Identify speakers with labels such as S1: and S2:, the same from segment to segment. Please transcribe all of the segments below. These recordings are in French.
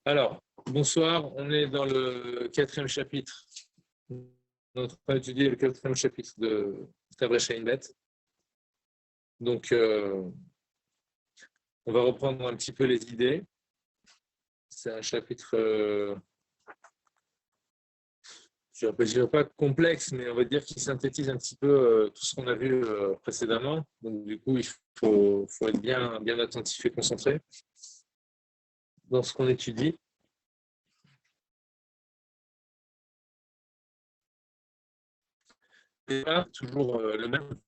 S1: Alors, bonsoir, on est dans le 4e chapitre. On va étudier le 4e chapitre de Tavrei Shein Bet. Donc, on va reprendre un petit peu les idées. C'est un chapitre, je ne dirais pas complexe, mais on va dire qu'il synthétise un petit peu tout ce qu'on a vu précédemment. Donc, du coup, il faut être bien attentif et concentré dans ce qu'on étudie. Et là, toujours le même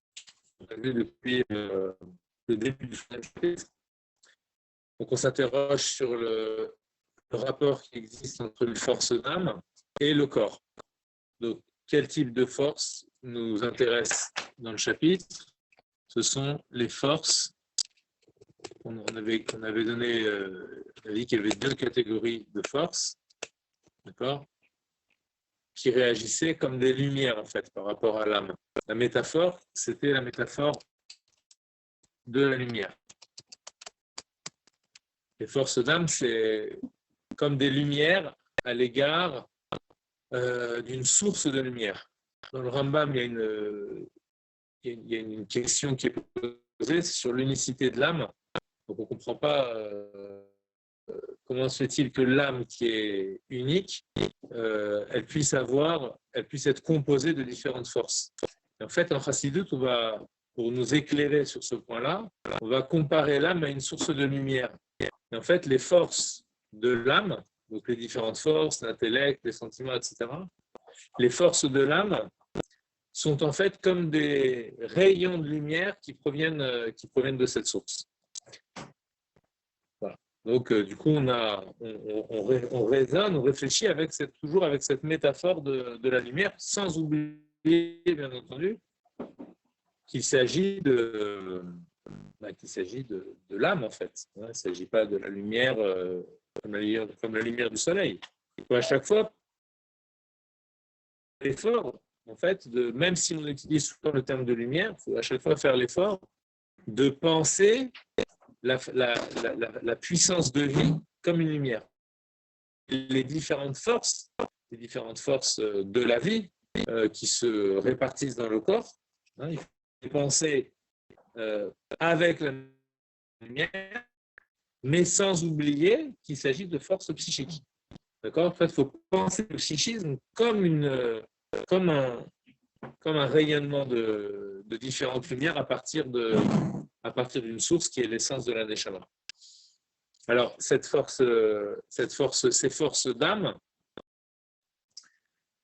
S1: qu'on a vu depuis le début du chapitre. Donc, on s'interroge sur le rapport qui existe entre les forces d'âme et le corps. Donc, quel type de force nous intéresse dans le chapitre? Ce sont les forces. On avait donné, on a dit qu'il y avait 2 catégories de forces, d'accord, qui réagissaient comme des lumières en fait par rapport à l'âme. La métaphore, c'était la métaphore de la lumière. Les forces d'âme, c'est comme des lumières à l'égard d'une source de lumière. Dans le Rambam, il y a une question qui est posée sur l'unicité de l'âme. Donc, on ne comprend pas comment se fait-il que l'âme qui est unique, elle puisse être composée de différentes forces. Et en fait, en Chassidut, pour nous éclairer sur ce point-là, on va comparer l'âme à une source de lumière. Et en fait, les forces de l'âme, donc les différentes forces, l'intellect, les sentiments, etc., les forces de l'âme sont en fait comme des rayons de lumière qui proviennent de cette source. Voilà. Donc, du coup, on raisonne, on réfléchit toujours avec cette métaphore de la lumière, sans oublier, bien entendu, qu'il s'agit de l'âme, en fait. Il ne s'agit pas de la lumière comme la lumière du soleil. Il faut à chaque fois l'effort, en fait, même si on utilise souvent le terme de lumière, il faut à chaque fois faire l'effort de penser la puissance de vie comme une lumière. Les différentes forces de la vie qui se répartissent dans le corps, il faut penser avec la lumière, mais sans oublier qu'il s'agit de forces psychiques. D'accord ? En fait, il faut penser le psychisme comme un rayonnement de différentes lumières à partir d'une source qui est l'essence de la Neshama. Alors, ces forces d'âme,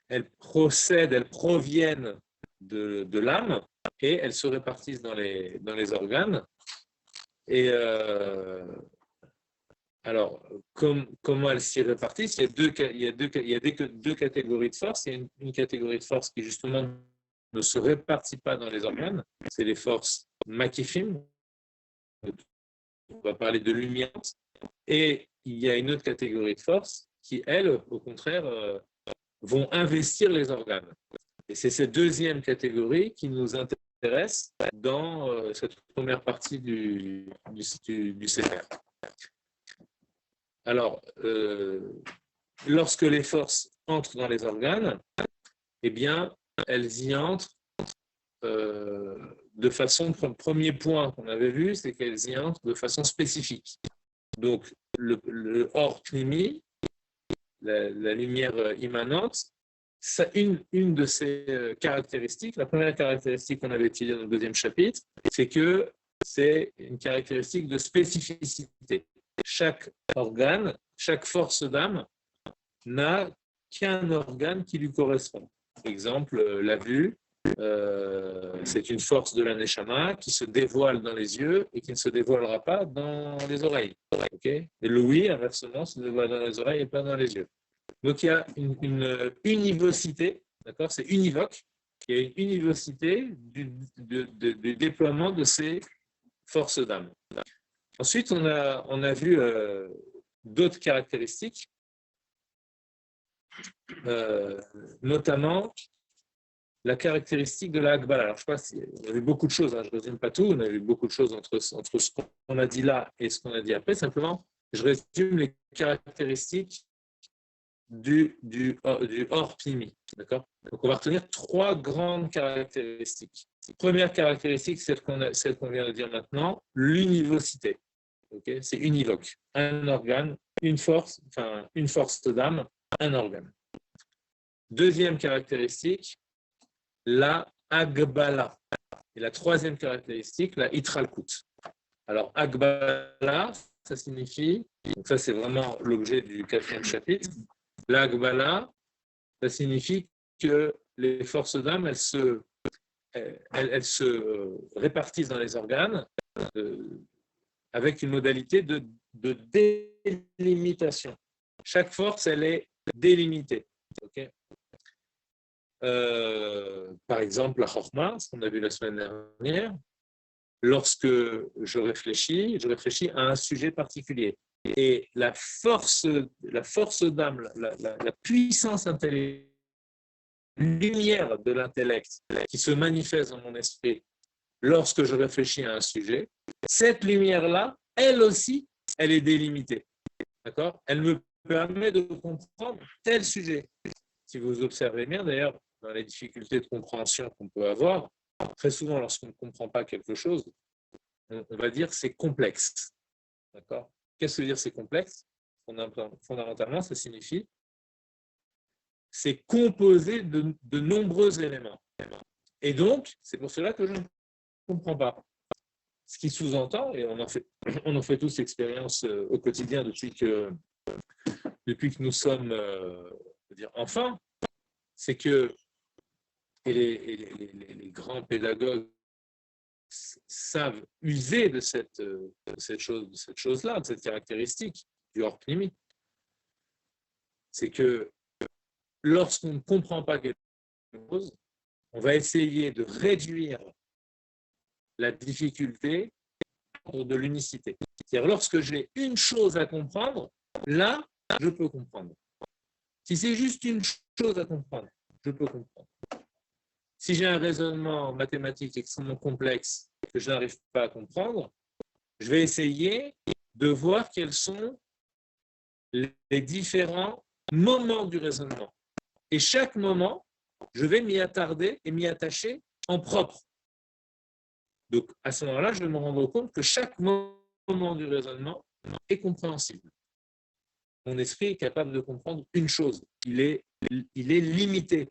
S1: elles proviennent de l'âme et elles se répartissent dans les organes. Et alors, comment elles s'y répartissent? Il y a deux catégories de forces. Il y a une catégorie de force qui, justement, ne se répartit pas dans les organes. C'est les forces makifim. On va parler de lumière. Et il y a une autre catégorie de forces qui, elles, au contraire, vont investir les organes. Et c'est cette deuxième catégorie qui nous intéresse dans cette première partie du Sefer. Alors, lorsque les forces entrent dans les organes, eh bien, elles y entrent de façon, premier point qu'on avait vu, c'est qu'elles y entrent de façon spécifique. Donc, le or pnimi, la lumière immanente, une de ses caractéristiques, la première caractéristique qu'on avait étudiée dans le 2e chapitre, c'est que c'est une caractéristique de spécificité. Chaque organe, chaque force d'âme n'a qu'un organe qui lui correspond. Par exemple, la vue, c'est une force de la Neshama qui se dévoile dans les yeux et qui ne se dévoilera pas dans les oreilles. Okay? Et l'ouïe, inversement, se dévoile dans les oreilles et pas dans les yeux. Donc, il y a une univocité, d'accord? C'est univoque. Il y a une univocité du déploiement de ces forces d'âme. Ensuite, on a vu d'autres caractéristiques, notamment la caractéristique de la Hakbala. Alors, je ne sais pas on a vu beaucoup de choses, je ne résume pas tout, on a vu beaucoup de choses entre ce qu'on a dit là et ce qu'on a dit après. Simplement, je résume les caractéristiques du Or Pnimi. D'accord? Donc, on va retenir 3 grandes caractéristiques. Première caractéristique, celle qu'on vient de dire maintenant, l'univocité. Okay? C'est univoque. Un organe, une force d'âme, un organe. Deuxième caractéristique, la Agbala. Et la troisième caractéristique, la Itralkut. Alors, Agbala, ça signifie, donc ça c'est vraiment l'objet du 4e chapitre, la Agbala, ça signifie que les forces d'âme, elles se répartissent dans les organes avec une modalité de délimitation. Chaque force, elle est délimitée. Okay? Par exemple, la Chorma, ce qu'on a vu la semaine dernière, lorsque je réfléchis à un sujet particulier. Et la force d'âme, la puissance intellectuelle, la lumière de l'intellect qui se manifeste dans mon esprit lorsque je réfléchis à un sujet, cette lumière-là, elle aussi, elle est délimitée. D'accord? Elle me permet de comprendre tel sujet. Si vous observez bien, d'ailleurs, dans les difficultés de compréhension qu'on peut avoir, très souvent, lorsqu'on ne comprend pas quelque chose, on va dire c'est complexe. D'accord? Qu'est-ce que veut dire c'est complexe? Fondamentalement, ça signifie c'est composé de nombreux éléments. Et donc, c'est pour cela que je ne comprends pas. Ce qui sous-entend, et on en fait tous expérience au quotidien depuis que nous sommes enfants, c'est que les grands pédagogues savent user de cette chose-là, de cette caractéristique du Or Pnimi. C'est que lorsqu'on ne comprend pas quelque chose, on va essayer de réduire la difficulté de l'unicité. C'est-à-dire, lorsque j'ai une chose à comprendre, là, je peux comprendre. Si c'est juste une chose à comprendre, je peux comprendre. Si j'ai un raisonnement mathématique extrêmement complexe que je n'arrive pas à comprendre, je vais essayer de voir quels sont les différents moments du raisonnement. Et chaque moment, je vais m'y attarder et m'y attacher en propre. Donc, à ce moment-là, je vais me rendre compte que chaque moment du raisonnement est compréhensible. Mon esprit est capable de comprendre une chose. Il est limité.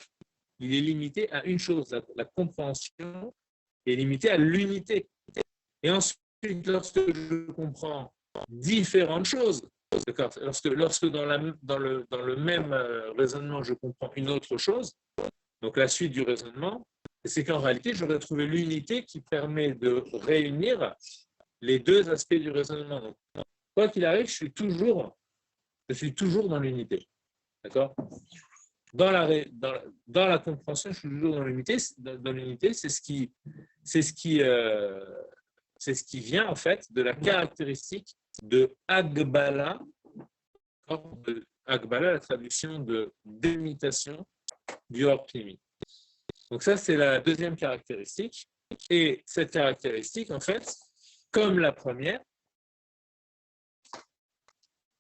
S1: Il est limité à une chose. La compréhension est limitée à l'unité. Et ensuite, lorsque je comprends différentes choses, lorsque dans le même raisonnement, je comprends une autre chose, donc la suite du raisonnement, c'est qu'en réalité, j'aurais trouvé l'unité qui permet de réunir les deux aspects du raisonnement. Donc, quoi qu'il arrive, je suis toujours dans l'unité. D'accord? Dans la compréhension, je suis toujours dans l'unité. C'est ce qui vient en fait de la caractéristique de Agbala. Agbala, la traduction de délimitation du Or Pnimi. Donc ça, c'est la deuxième caractéristique. Et cette caractéristique, en fait, comme la première,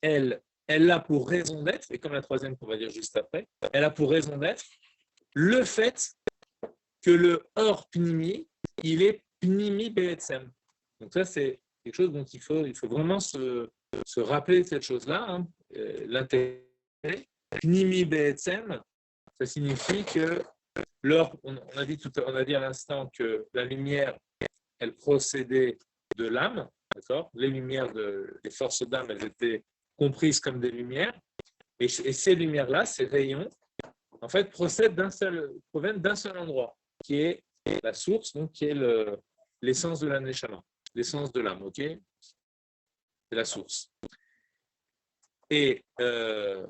S1: elle a pour raison d'être, et comme la troisième qu'on va dire juste après, elle a pour raison d'être le fait que le Or Pnimi, il est Pnimi Be'etzem. Donc ça, c'est quelque chose dont il faut vraiment se rappeler de cette chose-là, hein, l'intérêt. Pnimi Be'etzem, ça signifie que on a dit à l'instant que la lumière, elle procédait de l'âme, d'accord? Les lumières des forces d'âme, elles étaient comprises comme des lumières, et ces lumières-là, ces rayons, en fait, proviennent d'un seul endroit, qui est la source, donc qui est l'essence de la neshama, l'essence de l'âme, ok? C'est la source. Et en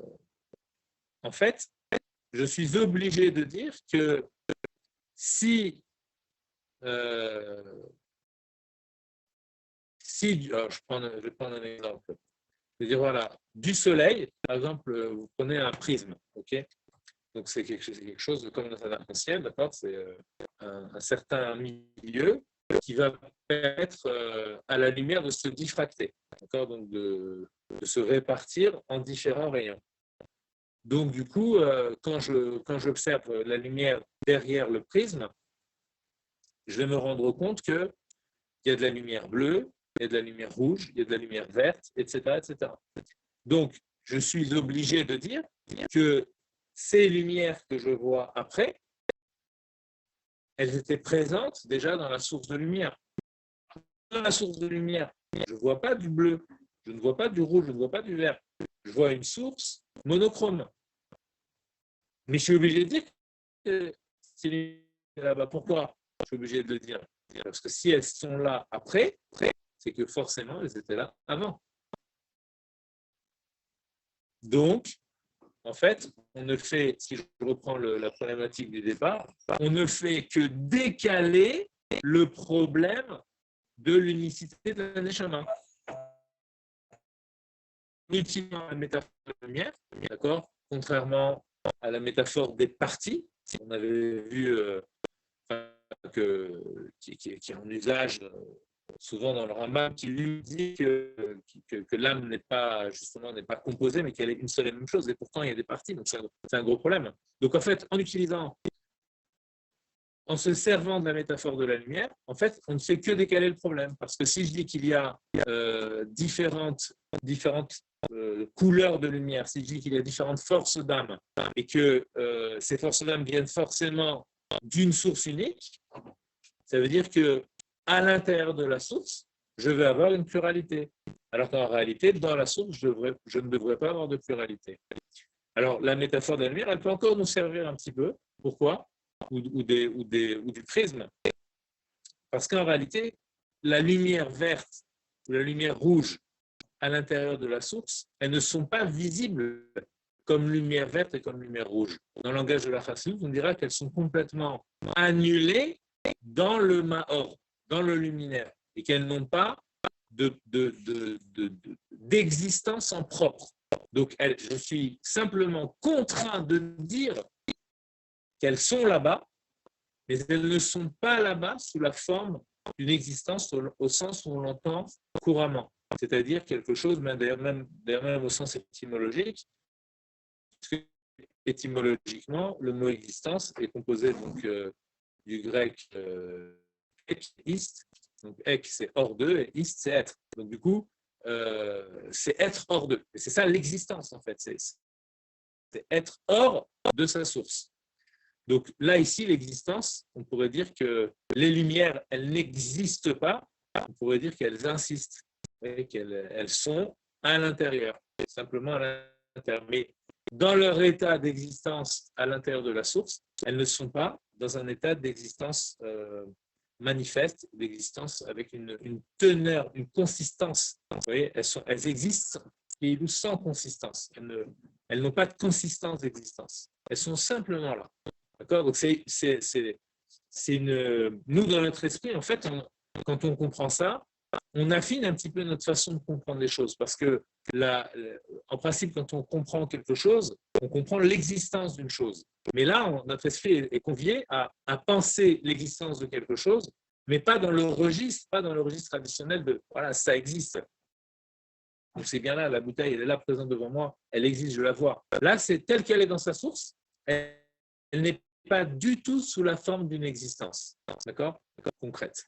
S1: fait, je suis obligé de dire que si je vais prendre un exemple. Je vais dire, voilà, du soleil, par exemple, vous prenez un prisme, ok? Donc, c'est quelque chose comme dans un arc-en-ciel, d'accord? C'est un certain milieu qui va permettre à la lumière de se diffracter, d'accord? Donc, se répartir en différents rayons. Donc, du coup, quand j'observe la lumière derrière le prisme, je vais me rendre compte qu'il y a de la lumière bleue, il y a de la lumière rouge, il y a de la lumière verte, etc., etc. Donc, je suis obligé de dire que ces lumières que je vois après, elles étaient présentes déjà dans la source de lumière. Dans la source de lumière, je ne vois pas du bleu, je ne vois pas du rouge, je ne vois pas du vert. Je vois une source monochrome. Mais je suis obligé de dire que c'est là-bas. Pourquoi je suis obligé de le dire? Parce que si elles sont là après, c'est que forcément, elles étaient là avant. Donc, en fait, on ne fait, si je reprends la problématique du départ, on ne fait que décaler le problème de l'unicité de la Neshama. En utilisant la métaphore de la lumière, d'accord, contrairement à la métaphore des parties, on avait vu qui est en usage souvent dans le Rambam, qui lui dit que l'âme n'est pas composée, mais qu'elle est une seule et même chose, et pourtant il y a des parties, donc c'est un gros problème. Donc en fait, en se servant de la métaphore de la lumière, en fait, on ne fait que décaler le problème, parce que si je dis qu'il y a différentes couleurs de lumière, si je dis qu'il y a différentes forces d'âme, et que ces forces d'âme viennent forcément d'une source unique, ça veut dire que à l'intérieur de la source, je vais avoir une pluralité. Alors qu'en réalité, dans la source, je ne devrais pas avoir de pluralité. Alors, la métaphore de la lumière, elle peut encore nous servir un petit peu. Pourquoi? Ou du prisme. Parce qu'en réalité, la lumière verte ou la lumière rouge à l'intérieur de la source, elles ne sont pas visibles comme lumière verte et comme lumière rouge. Dans le langage de la Chassidut, on dira qu'elles sont complètement annulées dans le Maor, dans le luminaire, et qu'elles n'ont pas d'existence en propre. Donc, je suis simplement contraint de dire qu'elles sont là-bas, mais elles ne sont pas là-bas sous la forme d'une existence au sens où on l'entend couramment, c'est-à-dire quelque chose, d'ailleurs même au sens étymologique, parce que étymologiquement, le mot existence est composé donc du grec ek, ist. Donc ek, c'est hors d'eux, et ist, c'est être. Donc du coup, c'est être hors d'eux. Et c'est ça l'existence, en fait. C'est être hors de sa source. Donc là, ici, l'existence, on pourrait dire que les lumières, elles n'existent pas. On pourrait dire qu'elles insistent, et qu'elles sont à l'intérieur, simplement à l'intérieur. Mais dans leur état d'existence à l'intérieur de la source, elles ne sont pas dans un état d'existence manifeste, d'existence avec une teneur, une consistance. Vous voyez, elles existent et sans consistance. Elles n'ont pas de consistance d'existence. Elles sont simplement là. D'accord? Donc, nous, dans notre esprit, en fait, quand on comprend ça, on affine un petit peu notre façon de comprendre les choses, parce que en principe, quand on comprend quelque chose, on comprend l'existence d'une chose. Mais là, notre esprit est convié à penser l'existence de quelque chose, mais pas dans le registre traditionnel de voilà, ça existe. Donc c'est bien là, la bouteille, elle est là présente devant moi, elle existe, je la vois. Là, c'est telle qu'elle est dans sa source, elle n'est pas du tout sous la forme d'une existence, d'accord, concrète.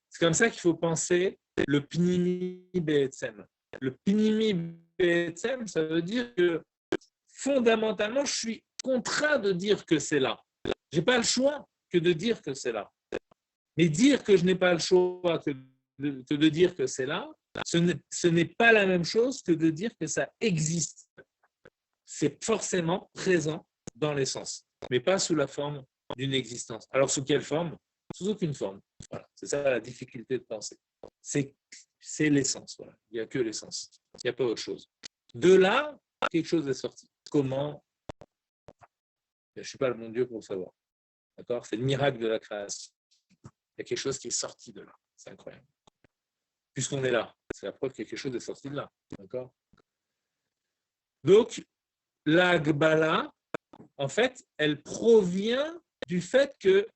S1: C'est comme ça qu'il faut penser le Pnimi Be'etzem. Le Pnimi Be'etzem, ça veut dire que fondamentalement, je suis contraint de dire que c'est là. Je n'ai pas le choix que de dire que c'est là. Mais dire que je n'ai pas le choix que de dire que c'est là, ce n'est pas la même chose que de dire que ça existe. C'est forcément présent dans l'essence, mais pas sous la forme d'une existence. Alors, sous quelle forme? Sous aucune forme. Voilà. C'est ça la difficulté de penser. C'est l'essence. Voilà. Il n'y a que l'essence. Il n'y a pas autre chose. De là, quelque chose est sorti. Comment? Je ne suis pas le bon Dieu pour le savoir. D'accord? C'est le miracle de la création. Il y a quelque chose qui est sorti de là. C'est incroyable. Puisqu'on est là, c'est la preuve que quelque chose est sorti de là. D'accord? Donc, la Gbala, en fait, elle provient du fait que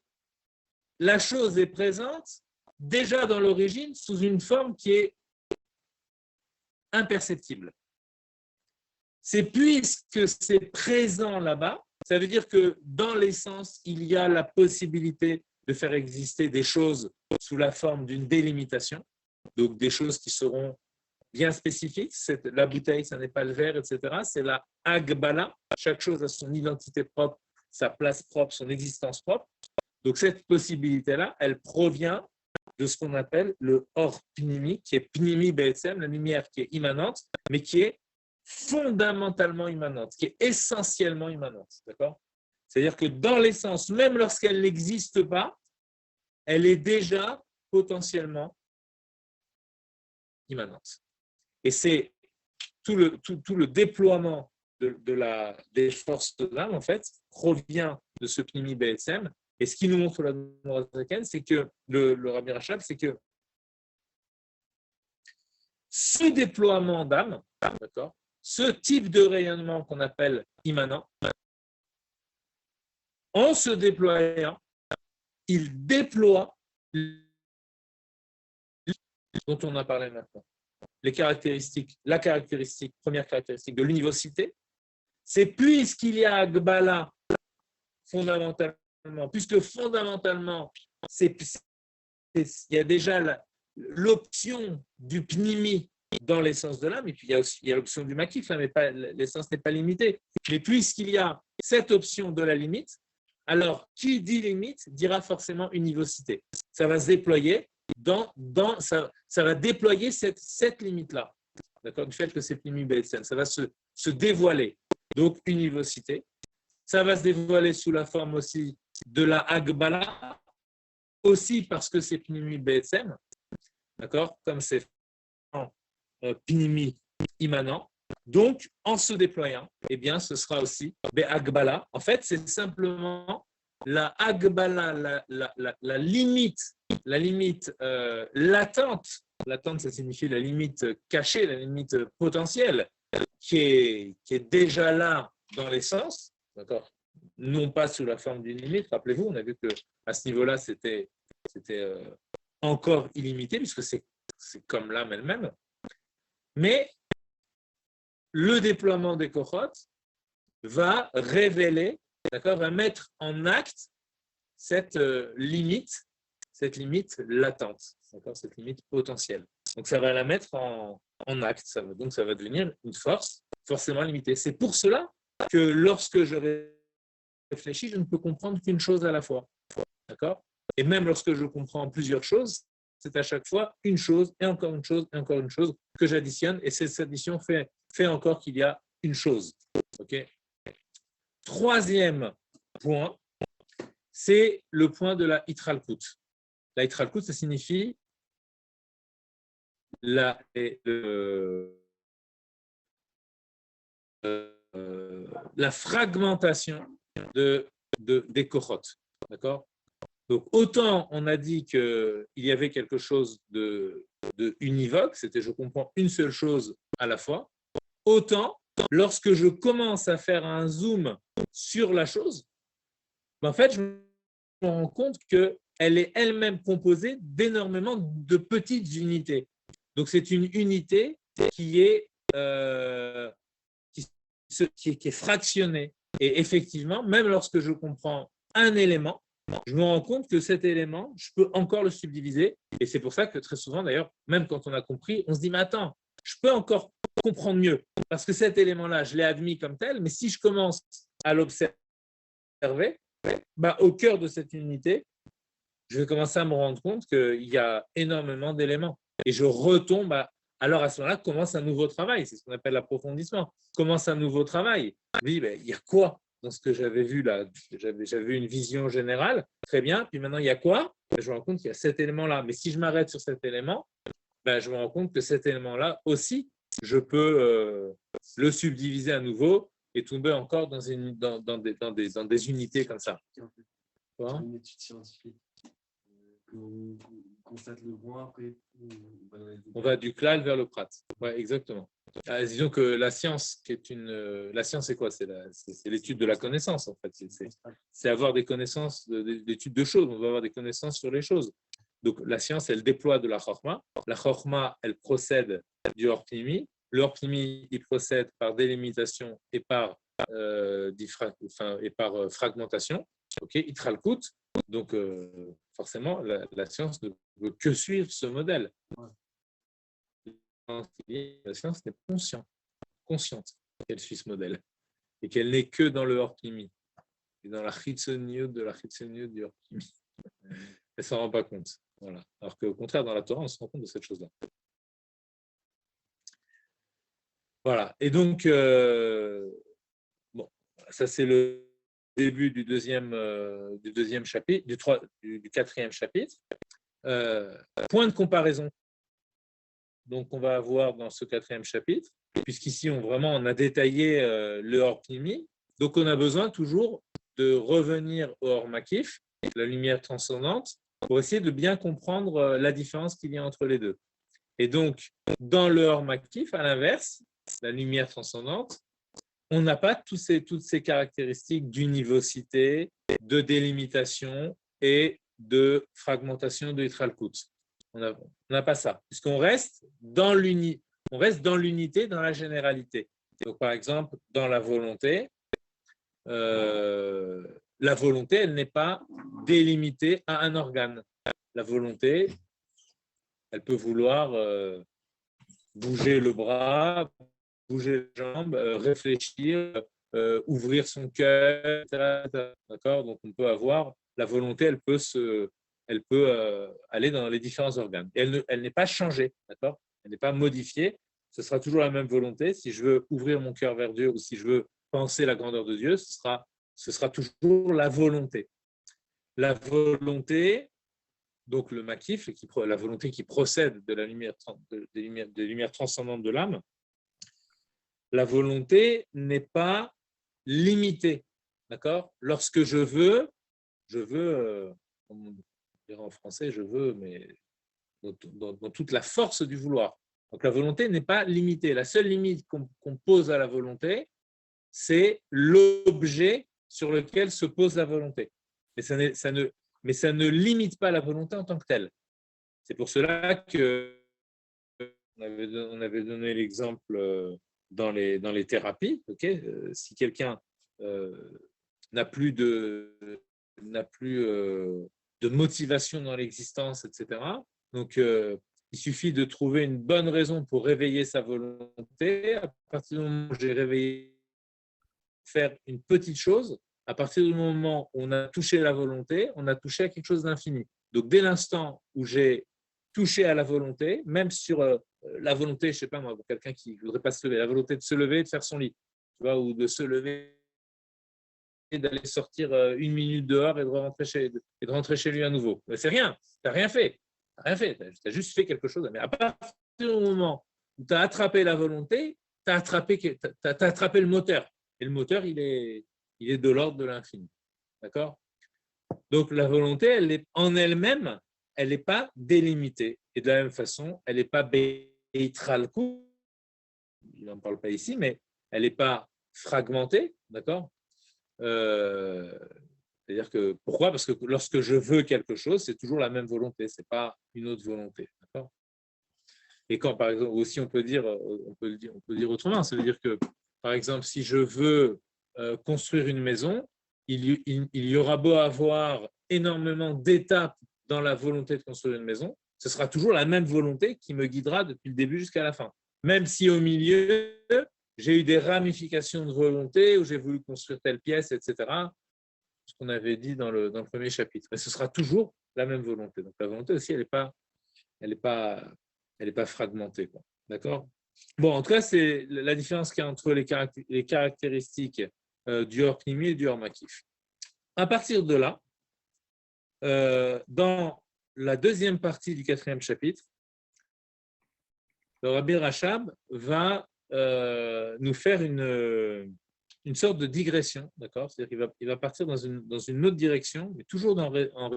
S1: la chose est présente déjà dans l'origine sous une forme qui est imperceptible. c'est puisque c'est présent là-bas, ça veut dire que dans l'essence, il y a la possibilité de faire exister des choses sous la forme d'une délimitation, donc des choses qui seront bien spécifiques. La bouteille, ça n'est pas le verre, etc. C'est la agbala. Chaque chose a son identité propre, sa place propre, son existence propre. Donc cette possibilité-là, elle provient de ce qu'on appelle le or pnimi, qui est pnimi b'etzem, la lumière qui est immanente, mais qui est fondamentalement immanente, qui est essentiellement immanente. D'accord ? C'est-à-dire que dans l'essence, même lorsqu'elle n'existe pas, elle est déjà potentiellement immanente. Et c'est tout le déploiement des forces de l'âme, en fait, provient de ce pnimi b'etzem. Et ce qui nous montre la Nourazaken, c'est que le Rabbi Rachab, c'est que ce déploiement d'âme, d'accord, ce type de rayonnement qu'on appelle immanent, en se déployant, il déploie dont on a parlé maintenant. La première caractéristique de l'univocité, c'est puisqu'il y a Agbala fondamentalement, puisque fondamentalement, il y a déjà l'option du pnimi dans l'essence de l'âme, et puis il y a l'option du makif, mais l'essence n'est pas limitée. Mais puisqu'il y a cette option de la limite, alors qui dit limite dira forcément univocité. Ça va se déployer ça va déployer cette limite-là. D'accord, du fait que c'est pnimi b'etzem, ça va se dévoiler. Donc univocité. Ça va se dévoiler sous la forme aussi de la agbala, aussi parce que c'est pnimi b'etzem, d'accord, comme c'est pnimi immanent. Donc, en se déployant, eh bien, ce sera aussi be'agbala. En fait, c'est simplement la agbala, la limite latente. Latente, ça signifie la limite cachée, la limite potentielle, qui est déjà là dans l'essence, d'accord, non pas sous la forme d'une limite. Rappelez-vous, on a vu qu'à ce niveau-là, c'était encore illimité, puisque c'est comme l'âme elle-même. Mais le déploiement des Kochot va révéler, d'accord, va mettre en acte cette limite latente, d'accord, cette limite potentielle. Donc ça va la mettre en acte, donc ça va devenir une force forcément limitée. C'est pour cela que lorsque je réfléchis, je ne peux comprendre qu'une chose à la fois, d'accord. Et même lorsque je comprends plusieurs choses, c'est à chaque fois une chose et encore une chose et encore une chose que j'additionne, et cette addition fait encore qu'il y a une chose. Okay. Troisième point, c'est le point de la hitralkut. La hitralkut, ça signifie la fragmentation des kochot. D'accord ? Donc, autant on a dit qu'il y avait quelque chose de univoque, c'était je comprends une seule chose à la fois, autant lorsque je commence à faire un zoom sur la chose, en fait, je me rends compte qu'elle est elle-même composée d'énormément de petites unités. Donc, c'est une unité qui est fractionnée. Et effectivement, même lorsque je comprends un élément, je me rends compte que cet élément, je peux encore le subdiviser. Et c'est pour ça que très souvent, d'ailleurs, même quand on a compris, on se dit, mais attends, je peux encore comprendre mieux. Parce que cet élément-là, je l'ai admis comme tel, mais si je commence à l'observer, au cœur de cette unité, je vais commencer à me rendre compte qu'il y a énormément d'éléments. Et je retombe alors à ce moment-là, commence un nouveau travail. C'est ce qu'on appelle l'approfondissement. Commence un nouveau travail. Oui, il y a quoi dans ce que j'avais vu là? J'avais une vision générale, très bien. Puis maintenant, il y a quoi? Je me rends compte qu'il y a cet élément-là. Mais si je m'arrête sur cet élément, je me rends compte que cet élément-là aussi, je peux le subdiviser à nouveau et tomber encore dans des unités comme ça.
S2: Une étude scientifique. On constate le point, après
S1: on va du klal vers le prat. Ouais, exactement. Disons que la science, la science, c'est quoi? C'est l'étude de la connaissance, en fait. C'est avoir des connaissances, d'études de choses. On va avoir des connaissances sur les choses. Donc, la science, elle déploie de la chorma. La chorma, elle procède du hors pnimi. Le Hor-Pnimi, il procède par délimitation et par, fragmentation. Ok, Itralkut. Donc, forcément, la science ne veut que suivre ce modèle. La science n'est pas consciente qu'elle suit ce modèle et qu'elle n'est que dans le Hor-Pnimi et dans la Chitzoniut de la Chitzoniut du Hor-Pnimi. Elle ne s'en rend pas compte. Voilà. Alors qu'au contraire, dans la Torah, on se rend compte de cette chose-là. Voilà. Et donc, bon, ça c'est le début du deuxième chapitre, du quatrième chapitre. Point de comparaison. Donc, on va avoir dans ce quatrième chapitre, puisqu'ici, on a détaillé le Hor-Pnimi. Donc, on a besoin toujours de revenir au Hor-Makif, la lumière transcendante, pour essayer de bien comprendre la différence qu'il y a entre les deux. Et donc, dans le Hor-Makif, à l'inverse, la lumière transcendante, on n'a pas toutes ces caractéristiques d'univocité, de délimitation et de fragmentation de Itralkut. On n'a pas ça, puisqu'on reste dans l'unité, dans la généralité. Donc, par exemple, dans la volonté, elle n'est pas délimitée à un organe. La volonté, elle peut vouloir bouger le bras, bouger les jambes, réfléchir, ouvrir son cœur, etc. D'accord ? Donc, on peut avoir la volonté, elle peut aller dans les différents organes. Et elle n'est pas changée, d'accord ? Elle n'est pas modifiée. Ce sera toujours la même volonté. Si je veux ouvrir mon cœur vers Dieu ou si je veux penser la grandeur de Dieu, ce sera toujours la volonté. La volonté, donc le makif, la volonté qui procède de la lumière, des lumières transcendantes de l'âme, la volonté n'est pas limitée. D'accord ? Lorsque je veux, comme on dirait en français, je veux, mais dans toute la force du vouloir. Donc la volonté n'est pas limitée. La seule limite qu'on pose à la volonté, c'est l'objet sur lequel se pose la volonté. Mais ça ne limite pas la volonté en tant que telle. C'est pour cela qu'on avait donné l'exemple dans les thérapies. Okay, si quelqu'un n'a plus de motivation dans l'existence, etc. Donc, il suffit de trouver une bonne raison pour réveiller sa volonté. À partir du moment où j'ai réveillé, faire une petite chose, à partir du moment où on a touché la volonté, on a touché à quelque chose d'infini. Donc, dès l'instant où j'ai touché à la volonté, même sur la volonté, je ne sais pas moi, pour quelqu'un qui ne voudrait pas se lever, la volonté de se lever et de faire son lit, tu vois, ou de se lever et d'aller sortir une minute dehors et de rentrer chez lui à nouveau. C'est rien, tu n'as rien fait. Tu as juste fait quelque chose. Mais à partir du moment où tu as attrapé la volonté, tu as attrapé le moteur. Et le moteur, il est de l'ordre de l'infini. D'accord ? Donc, la volonté, elle est en elle-même, elle n'est pas délimitée. Et de la même façon, elle n'est pas beitralku, il n'en parle pas ici, mais elle n'est pas fragmentée. D'accord ? C'est-à-dire que, pourquoi ? Parce que lorsque je veux quelque chose, c'est toujours la même volonté, ce n'est pas une autre volonté. D'accord ? Et quand, par exemple, aussi on peut dire autrement, ça veut dire que, par exemple, si je veux construire une maison, il y aura beau avoir énormément d'étapes dans la volonté de construire une maison, ce sera toujours la même volonté qui me guidera depuis le début jusqu'à la fin. Même si au milieu, j'ai eu des ramifications de volonté où j'ai voulu construire telle pièce, etc., ce qu'on avait dit dans le premier chapitre. Mais ce sera toujours la même volonté. Donc la volonté aussi, elle n'est pas fragmentée. Quoi. D'accord ? Bon, en tout cas, c'est la différence qu'il y a entre les caractéristiques du Hor-Pnimi et du Hor-Makif. À partir de là, dans la deuxième partie du quatrième chapitre, le Rabbi Rachab va nous faire une sorte de digression, d'accord ? C'est-à-dire qu'il va partir dans une autre direction, mais toujours en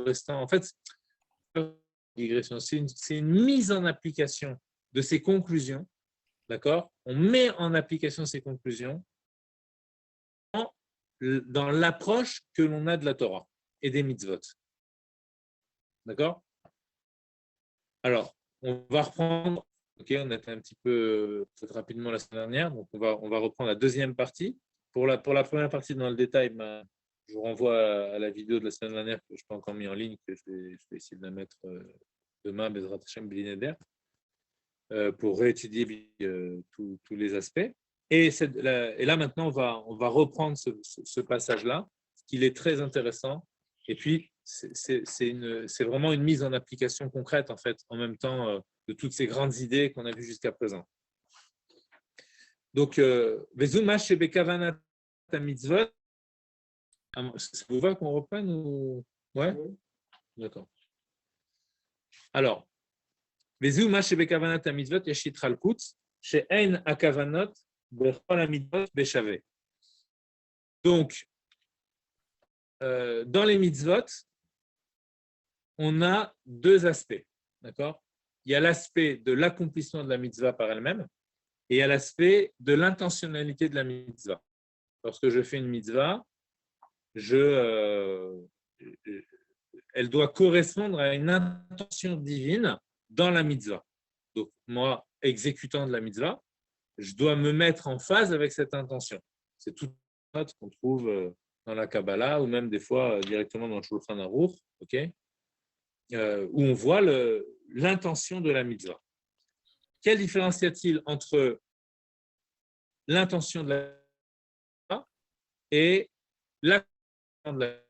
S1: restant. En fait, digression, c'est une mise en application de ces conclusions, d'accord ? On met en application ces conclusions dans l'approche que l'on a de la Torah et des mitzvot. D'accord ? Alors, on va reprendre Ok, on a été un petit peu peut-être rapidement la semaine dernière, donc on va reprendre la deuxième partie. Pour la première partie dans le détail, je vous renvoie à la vidéo de la semaine dernière que je n'ai pas encore mis en ligne, que je vais essayer de la mettre demain, Bezrat Hashem Blineder, pour réétudier tous les aspects. Et là, maintenant, on va reprendre ce passage-là, qui est très intéressant. Et puis, c'est vraiment une mise en application concrète, en fait, en même temps, de toutes ces grandes idées qu'on a vues jusqu'à présent. Donc, Vezuma Shebekavanat Mitzvot. Ça vous va qu'on reprenne ou... Ouais? D'accord. Alors, Vezuma Shebekavanat Mitzvot Yashit Chalkut She'en Akavanot Bechol Mitzvot Beshave. Donc, dans les mitzvot, on a deux aspects. D'accord? Il y a l'aspect de l'accomplissement de la mitzvah par elle-même et il y a l'aspect de l'intentionnalité de la mitzvah. Lorsque je fais une mitzvah, elle doit correspondre à une intention divine dans la mitzvah. Donc, moi, exécutant de la mitzvah, je dois me mettre en phase avec cette intention. C'est toute note qu'on trouve dans la Kabbalah ou même des fois directement dans le Shulchan Aruch, okay, où on voit l'intention de la mitzvah. Quelle différence y a-t-il entre l'intention de la mitzvah et l'action de la mitzvah?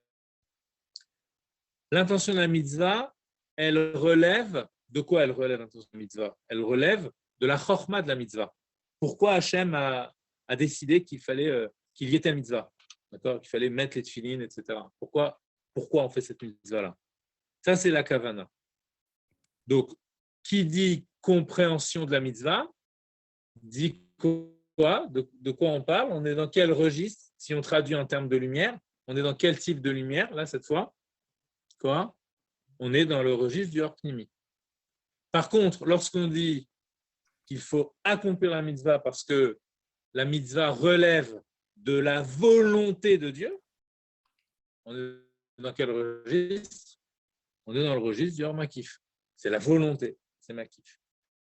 S1: L'intention de la mitzvah, elle relève, de quoi elle relève l'intention de la mitzvah? Elle relève de la chorma de la mitzvah. Pourquoi Hachem a décidé qu'il fallait qu'il y ait une mitzvah, d'accord, qu'il fallait mettre les tefilines, etc. Pourquoi on fait cette mitzvah-là? Ça, c'est la kavana. Donc, qui dit compréhension de la mitzvah, dit quoi? De quoi on parle? On est dans quel registre? Si on traduit en termes de lumière, on est dans quel type de lumière, là, cette fois? Quoi? On est dans le registre du Or Pnimi. Par contre, lorsqu'on dit qu'il faut accomplir la mitzvah parce que la mitzvah relève de la volonté de Dieu, on est dans quel registre? On est dans le registre du Or Makif. C'est la volonté, c'est Makif.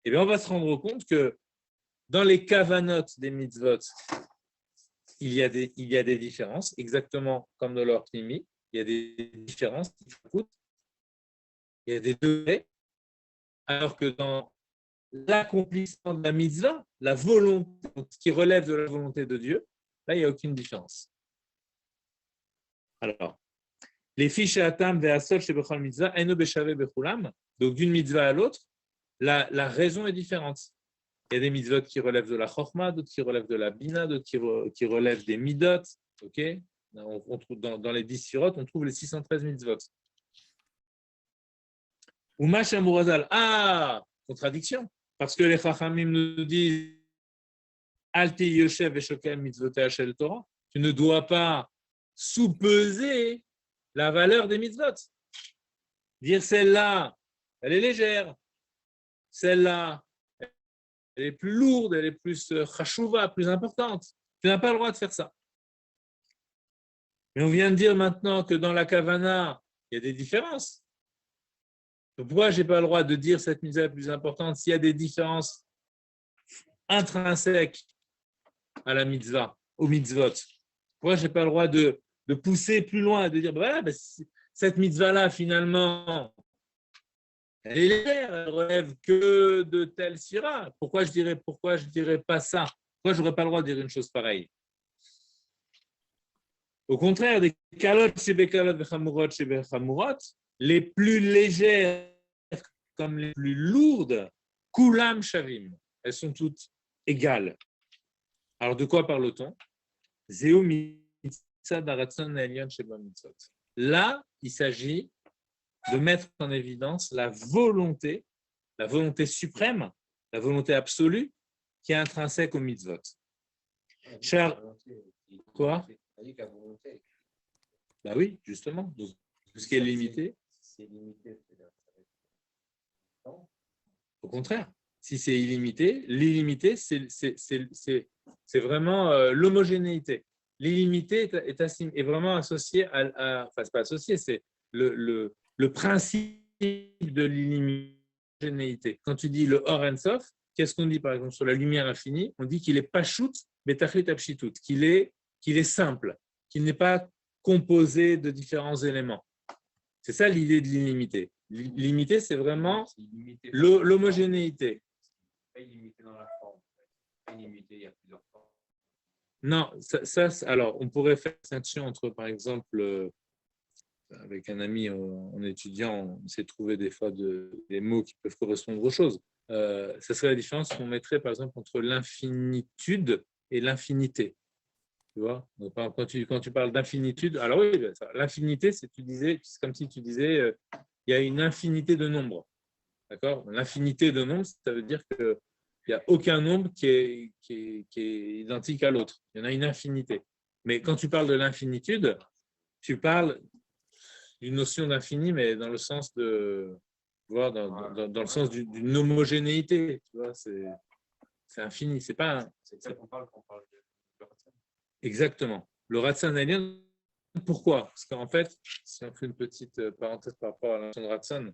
S1: Et bien, on va se rendre compte que dans les kavanot des mitzvot, il y a des différences, exactement comme dans l'Or Pnimi, il y a des différences, il y a des degrés, alors que dans l'accomplissement de la mitzvah, la volonté, ce qui relève de la volonté de Dieu, là, il n'y a aucune différence. Alors, les fiches atam ve'asol chez Bechol mitzvah, eno beshave bechulam, donc d'une mitzvah à l'autre, la raison est différente. Il y a des mitzvot qui relèvent de la chorma, d'autres qui relèvent de la bina, d'autres qui relèvent des midot. Okay, on trouve dans les 10 sirotes, on trouve les 613 mitzvot. Ou Machamurazal, contradiction. Parce que les Chachamim nous disent Alti Yoshev et Shokel mitzvotea shel Torah. Tu ne dois pas sous-peser la valeur des mitzvot. Dire celle-là, elle est légère. Celle-là, elle est plus lourde, elle est plus chashouva, plus importante. Tu n'as pas le droit de faire ça. Mais on vient de dire maintenant que dans la kavana, il y a des différences. Pourquoi je n'ai pas le droit de dire cette mitzvah est plus importante s'il y a des différences intrinsèques à la mitzvah, au mitzvot? Pourquoi je n'ai pas le droit de pousser plus loin, de dire voilà, cette mitzvah-là, finalement, elle est légère, elle relève que de tel sira. Pourquoi je dirais pas ça? Pourquoi je n'aurais pas le droit de dire une chose pareille? Au contraire, des kalot shebe kalot vechamurot shebe chamurot, les plus légères comme les plus lourdes, kulam shavim, elles sont toutes égales. Alors de quoi parle-t-on? Zeu mitzvah daratzon elyon sheba mitzvot. Là, il s'agit de mettre en évidence la volonté suprême, la volonté absolue qui est intrinsèque au mitzvot. Cher, quoi? Bah oui, justement. Donc, tout ce qui est limité. C'est limité. Au contraire, si c'est illimité, l'illimité, c'est vraiment l'homogénéité. L'illimité est vraiment associé enfin, c'est pas associé, c'est le principe de l'illimité l'homogénéité. Quand tu dis le Or Ensof, qu'est-ce qu'on dit par exemple sur la lumière infinie? On dit qu'il est Pashut Betachlit Apshitut, qu'il est simple, qu'il n'est pas composé de différents éléments. C'est ça l'idée de l'illimité. L'illimité, c'est vraiment l'homogénéité.
S3: Pas illimité dans la forme. Pas illimité, il y a plusieurs formes.
S1: Non, alors, on pourrait faire distinction entre, par exemple, avec un ami en étudiant, on s'est trouvé des fois des mots qui peuvent correspondre aux choses. Ça serait la différence qu'on mettrait, par exemple, entre l'infinitude et l'infinité. Tu vois? Donc, quand tu parles d'infinitude, alors oui, l'infinité, c'est comme si tu disais, il y a une infinité de nombres. D'accord? L'infinité de nombres, ça veut dire qu'il n'y a aucun nombre qui est identique à l'autre. Il y en a une infinité. Mais quand tu parles de l'infinitude, tu parles d'une notion d'infini, mais dans le sens de, dans le sens d'une homogénéité. Tu vois, c'est infini. C'est pas.
S3: C'est ça qu'on parle quand on parle de Ratsan.
S1: Exactement. Le Ratsan alien, pourquoi? Parce qu'en fait, si on fait une petite parenthèse par rapport à la notion de Ratsan,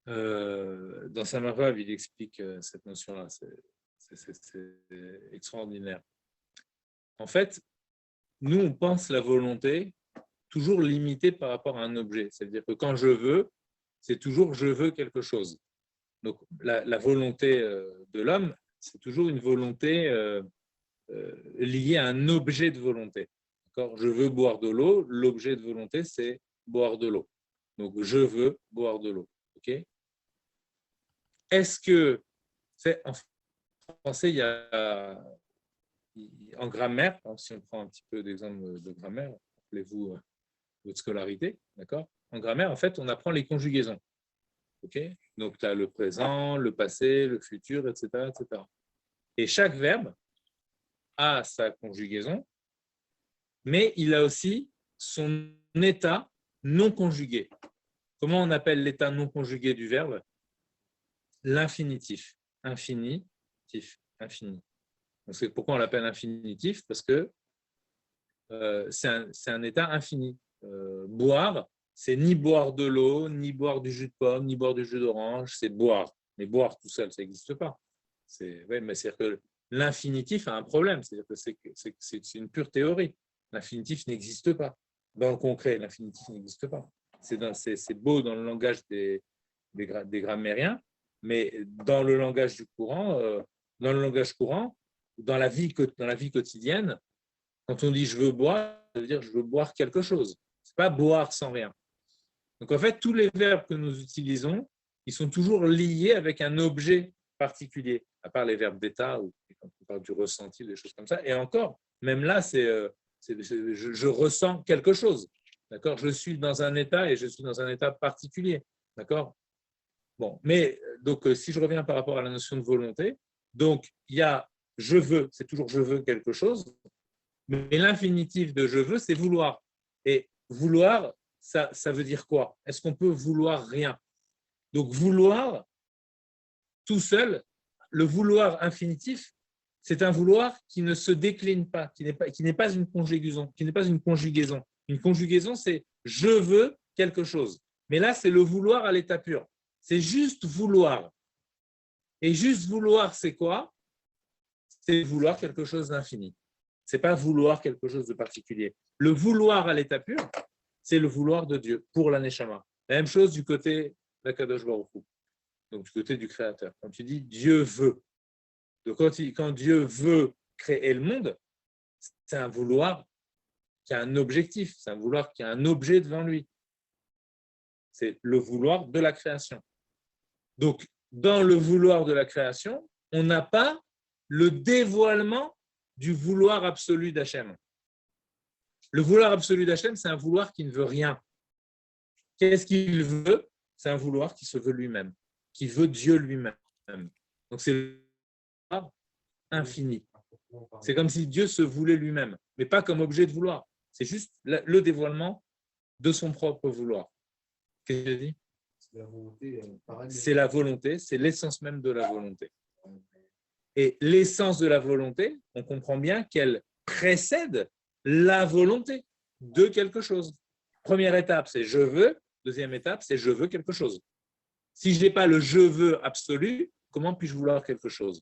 S1: dans Samarav, il explique cette notion-là. C'est extraordinaire. En fait, nous, on pense la volonté toujours limitée par rapport à un objet. C'est-à-dire que quand je veux, c'est toujours je veux quelque chose. Donc, la volonté de l'homme, c'est toujours une volonté liée à un objet de volonté. D'accord? Je veux boire de l'eau, l'objet de volonté, c'est boire de l'eau. Donc, je veux boire de l'eau. OK? Est-ce que, en français, il y a, en grammaire, si on prend un petit peu d'exemple de grammaire, rappelez-vous votre scolarité, d'accord? En grammaire, en fait, on apprend les conjugaisons. OK? Donc, tu as le présent, le passé, le futur, etc., etc. Et chaque verbe a sa conjugaison, mais il a aussi son état non conjugué. Comment on appelle l'état non conjugué du verbe? L'infinitif. Infinitif, infini. Donc, c'est pourquoi on l'appelle infinitif, parce que c'est un état infini. Boire, c'est ni boire de l'eau, ni boire du jus de pomme, ni boire du jus d'orange, c'est boire. Mais boire tout seul, ça n'existe pas. Mais c'est-à-dire que l'infinitif a un problème, c'est-à-dire que c'est une pure théorie. L'infinitif n'existe pas. Dans le concret, l'infinitif n'existe pas. C'est beau dans le langage des grammairiens, mais dans le langage courant, dans la vie quotidienne, quand on dit je veux boire, ça veut dire je veux boire quelque chose. Ce n'est pas boire sans rien. Donc en fait, tous les verbes que nous utilisons, ils sont toujours liés avec un objet particulier, à part les verbes d'état ou quand on parle du ressenti, des choses comme ça. Et encore, même là, je ressens quelque chose. D'accord? Je suis dans un état et je suis dans un état particulier. D'accord? Bon, mais donc si je reviens par rapport à la notion de volonté, donc il y a je veux, c'est toujours je veux quelque chose, mais l'infinitif de je veux, c'est vouloir. Et vouloir, ça veut dire quoi? Est-ce qu'on peut vouloir rien? Donc vouloir, tout seul, le vouloir infinitif, c'est un vouloir qui ne se décline pas, qui n'est pas une conjugaison, Une conjugaison, c'est je veux quelque chose. Mais là, c'est le vouloir à l'état pur. C'est juste vouloir. Et juste vouloir, c'est quoi? C'est vouloir quelque chose d'infini. Ce n'est pas vouloir quelque chose de particulier. Le vouloir à l'état pur, c'est le vouloir de Dieu pour la Neshama. La même chose du côté d'Akadosh Baruch Hu, donc du côté du Créateur. Quand tu dis Dieu veut, donc quand Dieu veut créer le monde, c'est un vouloir qui a un objectif, c'est un vouloir qui a un objet devant lui. C'est le vouloir de la création. Donc, dans le vouloir de la création, on n'a pas le dévoilement du vouloir absolu d'Hachem. Le vouloir absolu d'Hachem, c'est un vouloir qui ne veut rien. Qu'est-ce qu'il veut? C'est un vouloir qui se veut lui-même, qui veut Dieu lui-même. Donc, c'est le vouloir infini. C'est comme si Dieu se voulait lui-même, mais pas comme objet de vouloir. C'est juste le dévoilement de son propre vouloir. Qu'est-ce que tu dis? C'est la volonté, c'est l'essence même de la volonté. Et l'essence de la volonté, on comprend bien qu'elle précède la volonté de quelque chose. Première étape, c'est je veux. Deuxième étape, c'est je veux quelque chose. Si je n'ai pas le je veux absolu, comment puis-je vouloir quelque chose?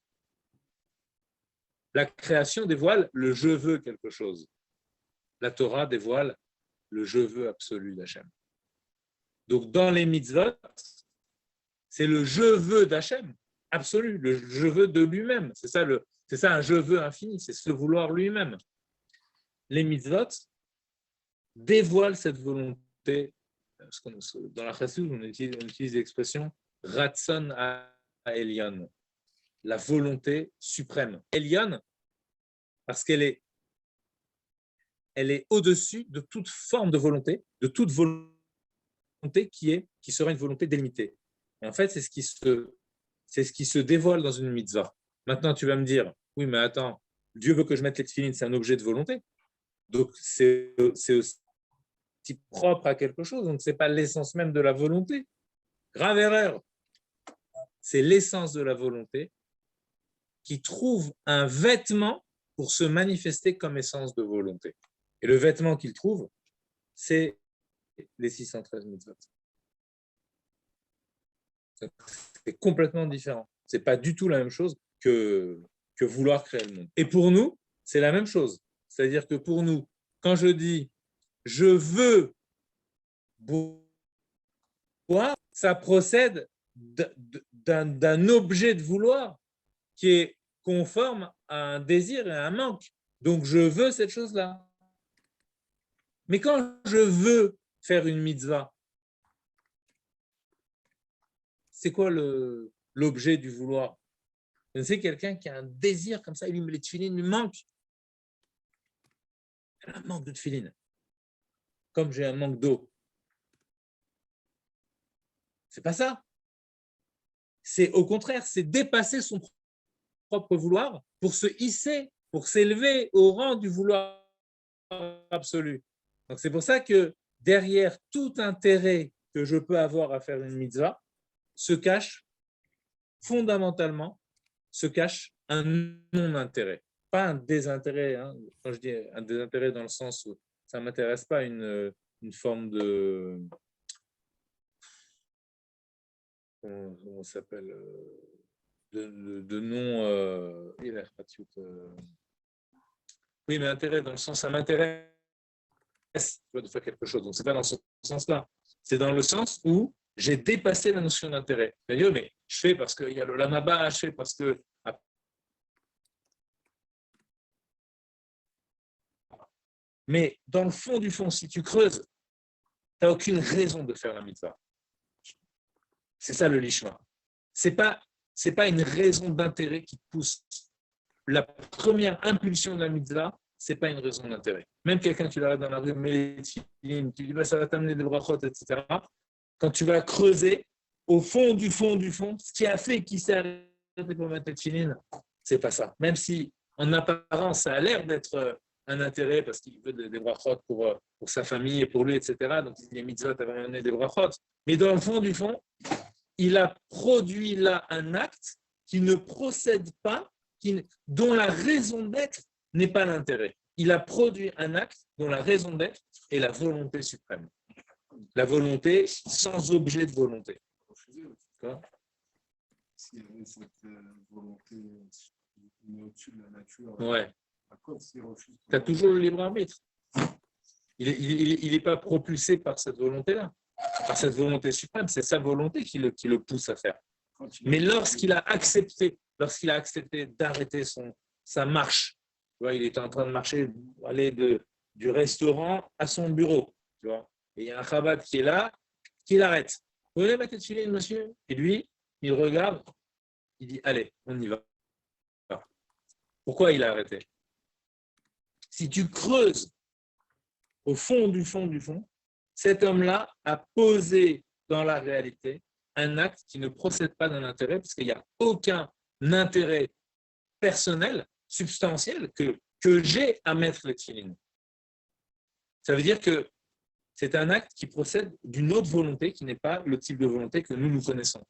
S1: La création dévoile le je veux quelque chose. La Torah dévoile le je veux absolu d'Hachem. Donc, dans les mitzvot, c'est le je veux d'Hachem, absolu, le je veux de lui-même. C'est ça un je veux infini, c'est se vouloir lui-même. Les mitzvot dévoilent cette volonté. Dans la chassidut, on utilise l'expression Ratzon à Elyon, la volonté suprême. Elyon, parce qu'elle est au-dessus de toute forme de volonté, de toute volonté qui serait une volonté délimitée. Et en fait, c'est ce qui se dévoile dans une mitzvah. Maintenant, tu vas me dire, oui, mais attends, Dieu veut que je mette les tefilines, c'est un objet de volonté. Donc, c'est aussi propre à quelque chose. Donc, ce n'est pas l'essence même de la volonté. Grave erreur. C'est l'essence de la volonté qui trouve un vêtement pour se manifester comme essence de volonté. Et le vêtement qu'il trouve, c'est les 613 mitzvot. C'est complètement différent. Ce n'est pas du tout la même chose que vouloir créer le monde. Et pour nous, c'est la même chose. C'est-à-dire que pour nous, quand je dis « je veux boire », ça procède d'un objet de vouloir qui est conforme à un désir et à un manque. Donc, je veux cette chose-là. Mais quand je veux faire une mitzvah, c'est quoi l'objet du vouloir? C'est quelqu'un qui a un désir comme ça, il lui met les tefilines, il lui manque. Il a un manque de tefilines. Comme j'ai un manque d'eau. C'est pas ça. C'est au contraire, c'est dépasser son propre vouloir pour se hisser, pour s'élever au rang du vouloir absolu. Donc c'est pour ça que derrière tout intérêt que je peux avoir à faire une mitzvah, se cache fondamentalement un non-intérêt. Pas un désintérêt. Hein. Quand je dis un désintérêt dans le sens où ça ne m'intéresse pas une forme de... Comment ça s'appelle de non... oui, mais intérêt dans le sens, ça m'intéresse de faire quelque chose. Donc, ce n'est pas dans ce sens-là. C'est dans le sens où j'ai dépassé la notion d'intérêt. C'est-à-dire, mais je fais parce qu'il y a le lamaba, je fais parce que... Mais dans le fond du fond, si tu creuses, tu n'as aucune raison de faire la mitzvah. C'est ça le lishma. Ce n'est pas une raison d'intérêt qui te pousse. La première impulsion de la mitzvah, ce n'est pas une raison d'intérêt. Même quelqu'un, tu l'arrêtes dans la rue, mets les tefilines, tu dis bah, ça va t'amener des brachot, etc. Quand tu vas creuser, au fond du fond du fond, ce qui a fait qu'il s'est arrêté pour mettre les tefilines, ce n'est pas ça. Même si, en apparence, ça a l'air d'être un intérêt parce qu'il veut des brachot pour sa famille et pour lui, etc. Donc, les mitzvot avaient amené des brachot. Mais dans le fond du fond, il a produit là un acte qui ne procède pas, dont la raison d'être n'est pas l'intérêt. Il a produit un acte dont la raison d'être est la volonté suprême. La volonté sans objet de volonté.
S2: S'il y avait cette volonté au-dessus de la nature,
S1: ouais.
S2: Tu
S1: as toujours le libre arbitre. Il n'est pas propulsé par cette volonté-là, par cette volonté suprême. C'est sa volonté qui le pousse à faire. Mais lorsqu'il a accepté d'arrêter sa marche, tu vois, il était en train de marcher, aller du restaurant à son bureau, tu vois, et il y a un Chabad qui est là, qui l'arrête. Vous voulez mettre le monsieur? Et lui, il regarde, il dit allez, on y va. Pourquoi il a arrêté? Si tu creuses au fond du fond du fond, cet homme-là a posé dans la réalité un acte qui ne procède pas d'un intérêt, parce qu'il n'y a aucun intérêt personnel, substantiel, que j'ai à mettre les tefilines. Ça veut dire que c'est un acte qui procède d'une autre volonté qui n'est pas le type de volonté que nous connaissons.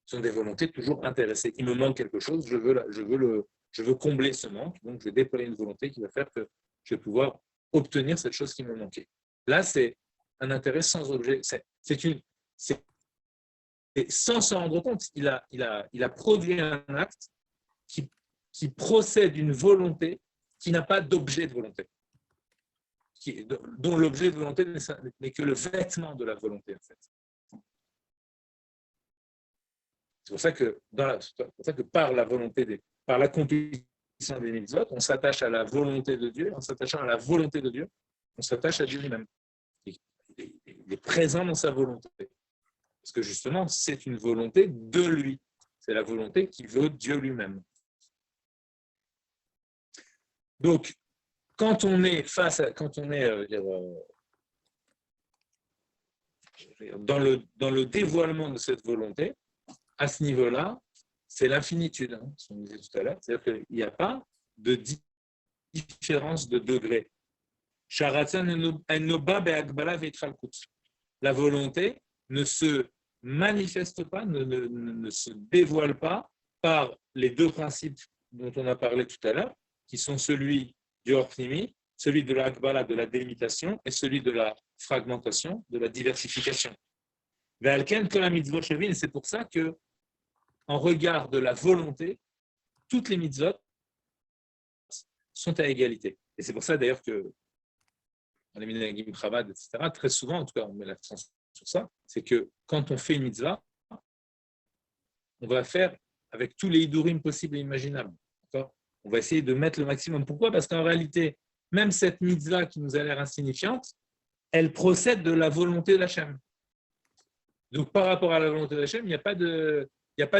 S1: Ce sont des volontés toujours intéressées. Il me manque quelque chose, je veux combler ce manque, donc je vais déployer une volonté qui va faire que je vais pouvoir obtenir cette chose qui me manquait. Là, c'est un intérêt sans objet. C'est Et sans s'en rendre compte, il a produit un acte qui procède d'une volonté qui n'a pas d'objet de volonté, dont l'objet de volonté n'est que le vêtement de la volonté, en fait. C'est pour ça que par la volonté, par l'accomplissement des mitzvot, on s'attache à la volonté de Dieu. En s'attachant à la volonté de Dieu, on s'attache à Dieu lui-même. Il est présent dans sa volonté. Parce que justement, c'est une volonté de lui. C'est la volonté qui veut Dieu lui-même. Donc, quand on est dans le dévoilement de cette volonté, à ce niveau-là, c'est l'infinitude, hein, ce qu'on disait tout à l'heure. C'est-à-dire qu'il n'y a pas de différence de degré. La volonté ne se manifeste pas, ne se dévoile pas par les deux principes dont on a parlé tout à l'heure, qui sont celui du Orphnimi, celui de l'Akbala, de la délimitation, et celui de la fragmentation, de la diversification. C'est pour ça que, en regard de la volonté, toutes les mitzvot sont à égalité. Et c'est pour ça d'ailleurs que dans les Minhagim Chabad, etc., très souvent, en tout cas, on met l'accent sur ça, c'est que quand on fait une mitzvah, on va faire avec tous les hidurim possibles et imaginables. D'accord ? On va essayer de mettre le maximum. Pourquoi ? Parce qu'en réalité, même cette mitzvah qui nous a l'air insignifiante, elle procède de la volonté de l'Hachem. Donc, par rapport à la volonté de l'Hachem, il n'y a pas de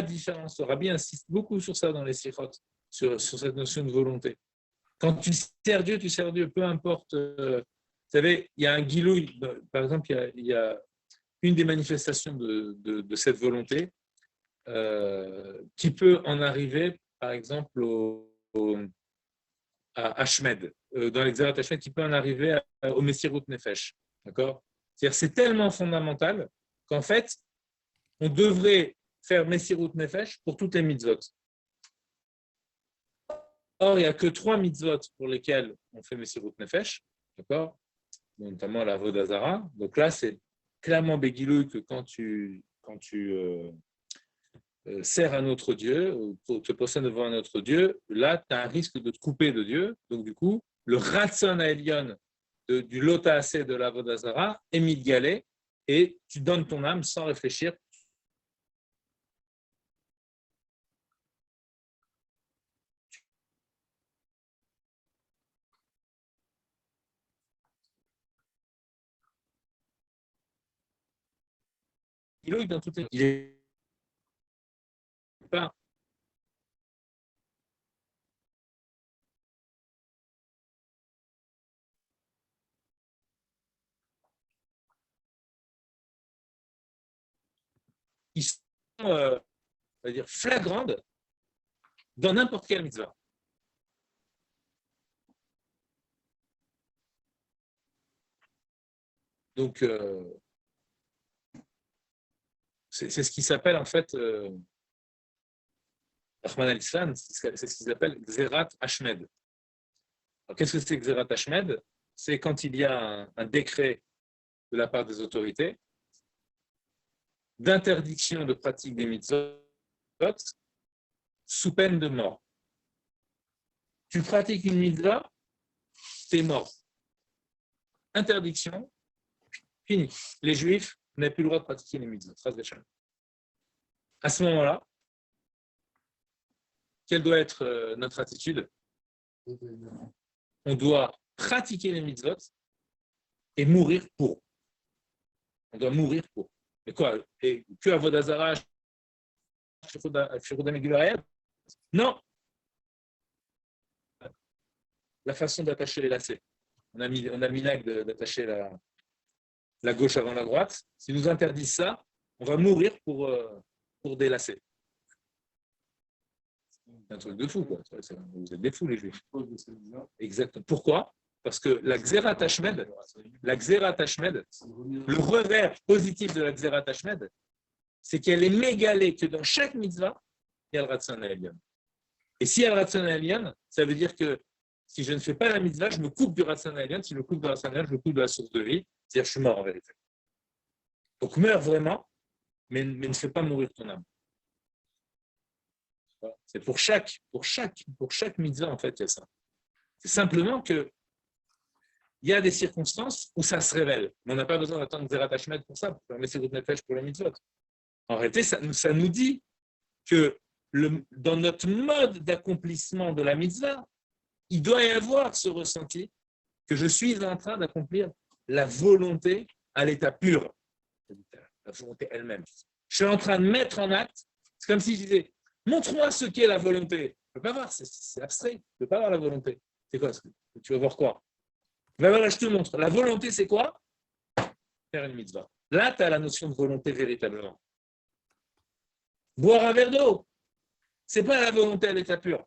S1: différence. Rabbi insiste beaucoup sur ça dans les sikhot, sur cette notion de volonté. Quand tu sers Dieu, peu importe. Vous savez, il y a un gilouï, par exemple, il y a une des manifestations de cette volonté qui peut en arriver, par exemple, à Ashmed, dans l'exarat Ashmed, qui peut en arriver au Messirut Nefesh. D'accord ? C'est-à-dire, c'est tellement fondamental qu'en fait, on devrait faire Messirut Nefesh pour toutes les mitzvot. Or, il n'y a que 3 mitzvot pour lesquelles on fait Messirut Nefesh, d'accord ? Notamment la Vodazara. Donc là, c'est clairement Begilou que quand tu sers un autre Dieu, ou te possèdes devant un autre Dieu, là, tu as un risque de te couper de Dieu. Donc du coup, le Ratson Aelion du Lota Aseh de la Vodazara est midgalé et tu donnes ton âme sans réfléchir. Dans toutes les... Il est pas ils sont on va dire flagrantes dans n'importe quelle mitzvah. Donc c'est ce qui s'appelle en fait Rahman al-Islam, c'est ce qu'ils appellent Xerat Ashmed. Qu'est-ce que c'est Xerat Ashmed? C'est quand il y a un décret de la part des autorités d'interdiction de pratique des mitzvot sous peine de mort. Tu pratiques une mitzvah, t'es mort. Interdiction, fini. Les Juifs n'avaient plus le droit de pratiquer les mitzvot. À ce moment-là, quelle doit être notre attitude? On doit pratiquer les mitzvot et mourir pour. On doit mourir pour. Mais quoi? Et que Avodazara, non. La façon d'attacher les lacets. On a mis l'acte d'attacher la gauche avant la droite. S'ils nous interdisent ça, on va mourir pour des lacets. C'est un truc de fou, quoi. Vous êtes des fous, les Juifs. Exactement. Pourquoi? Parce que la Xerat Ashmed, le revers positif de la Xerat Ashmed, c'est qu'elle est mégalée que dans chaque mitzvah, il y a le Ratson Aelion. Et si il y a le Ratson Aelion, ça veut dire que si je ne fais pas la mitzvah, je me coupe du Ratson Aelion. Si je me coupe du Ratson Aelion, je me coupe de la source de vie. C'est-à-dire que je suis mort en vérité. Donc meurs vraiment mais ne fais pas mourir ton âme. C'est pour chaque mitzvah, en fait, il y a ça. C'est simplement que il y a des circonstances où ça se révèle. Mais on n'a pas besoin d'attendre Zerat Hashmed pour ça, pour faire Messirut Nefesh pour les mitzvot. En réalité, ça nous dit que dans notre mode d'accomplissement de la mitzvah, il doit y avoir ce ressenti que je suis en train d'accomplir la volonté à l'état pur, la volonté elle-même. Je suis en train de mettre en acte, c'est comme si je disais, montre-moi ce qu'est la volonté. Je ne peux pas voir, c'est abstrait, je ne peux pas voir la volonté. C'est quoi? Tu vas voir quoi? Ben voilà, je te montre. La volonté, c'est quoi? Faire une mitzvah. Là, tu as la notion de volonté véritablement. Boire un verre d'eau, ce n'est pas la volonté à l'état pur.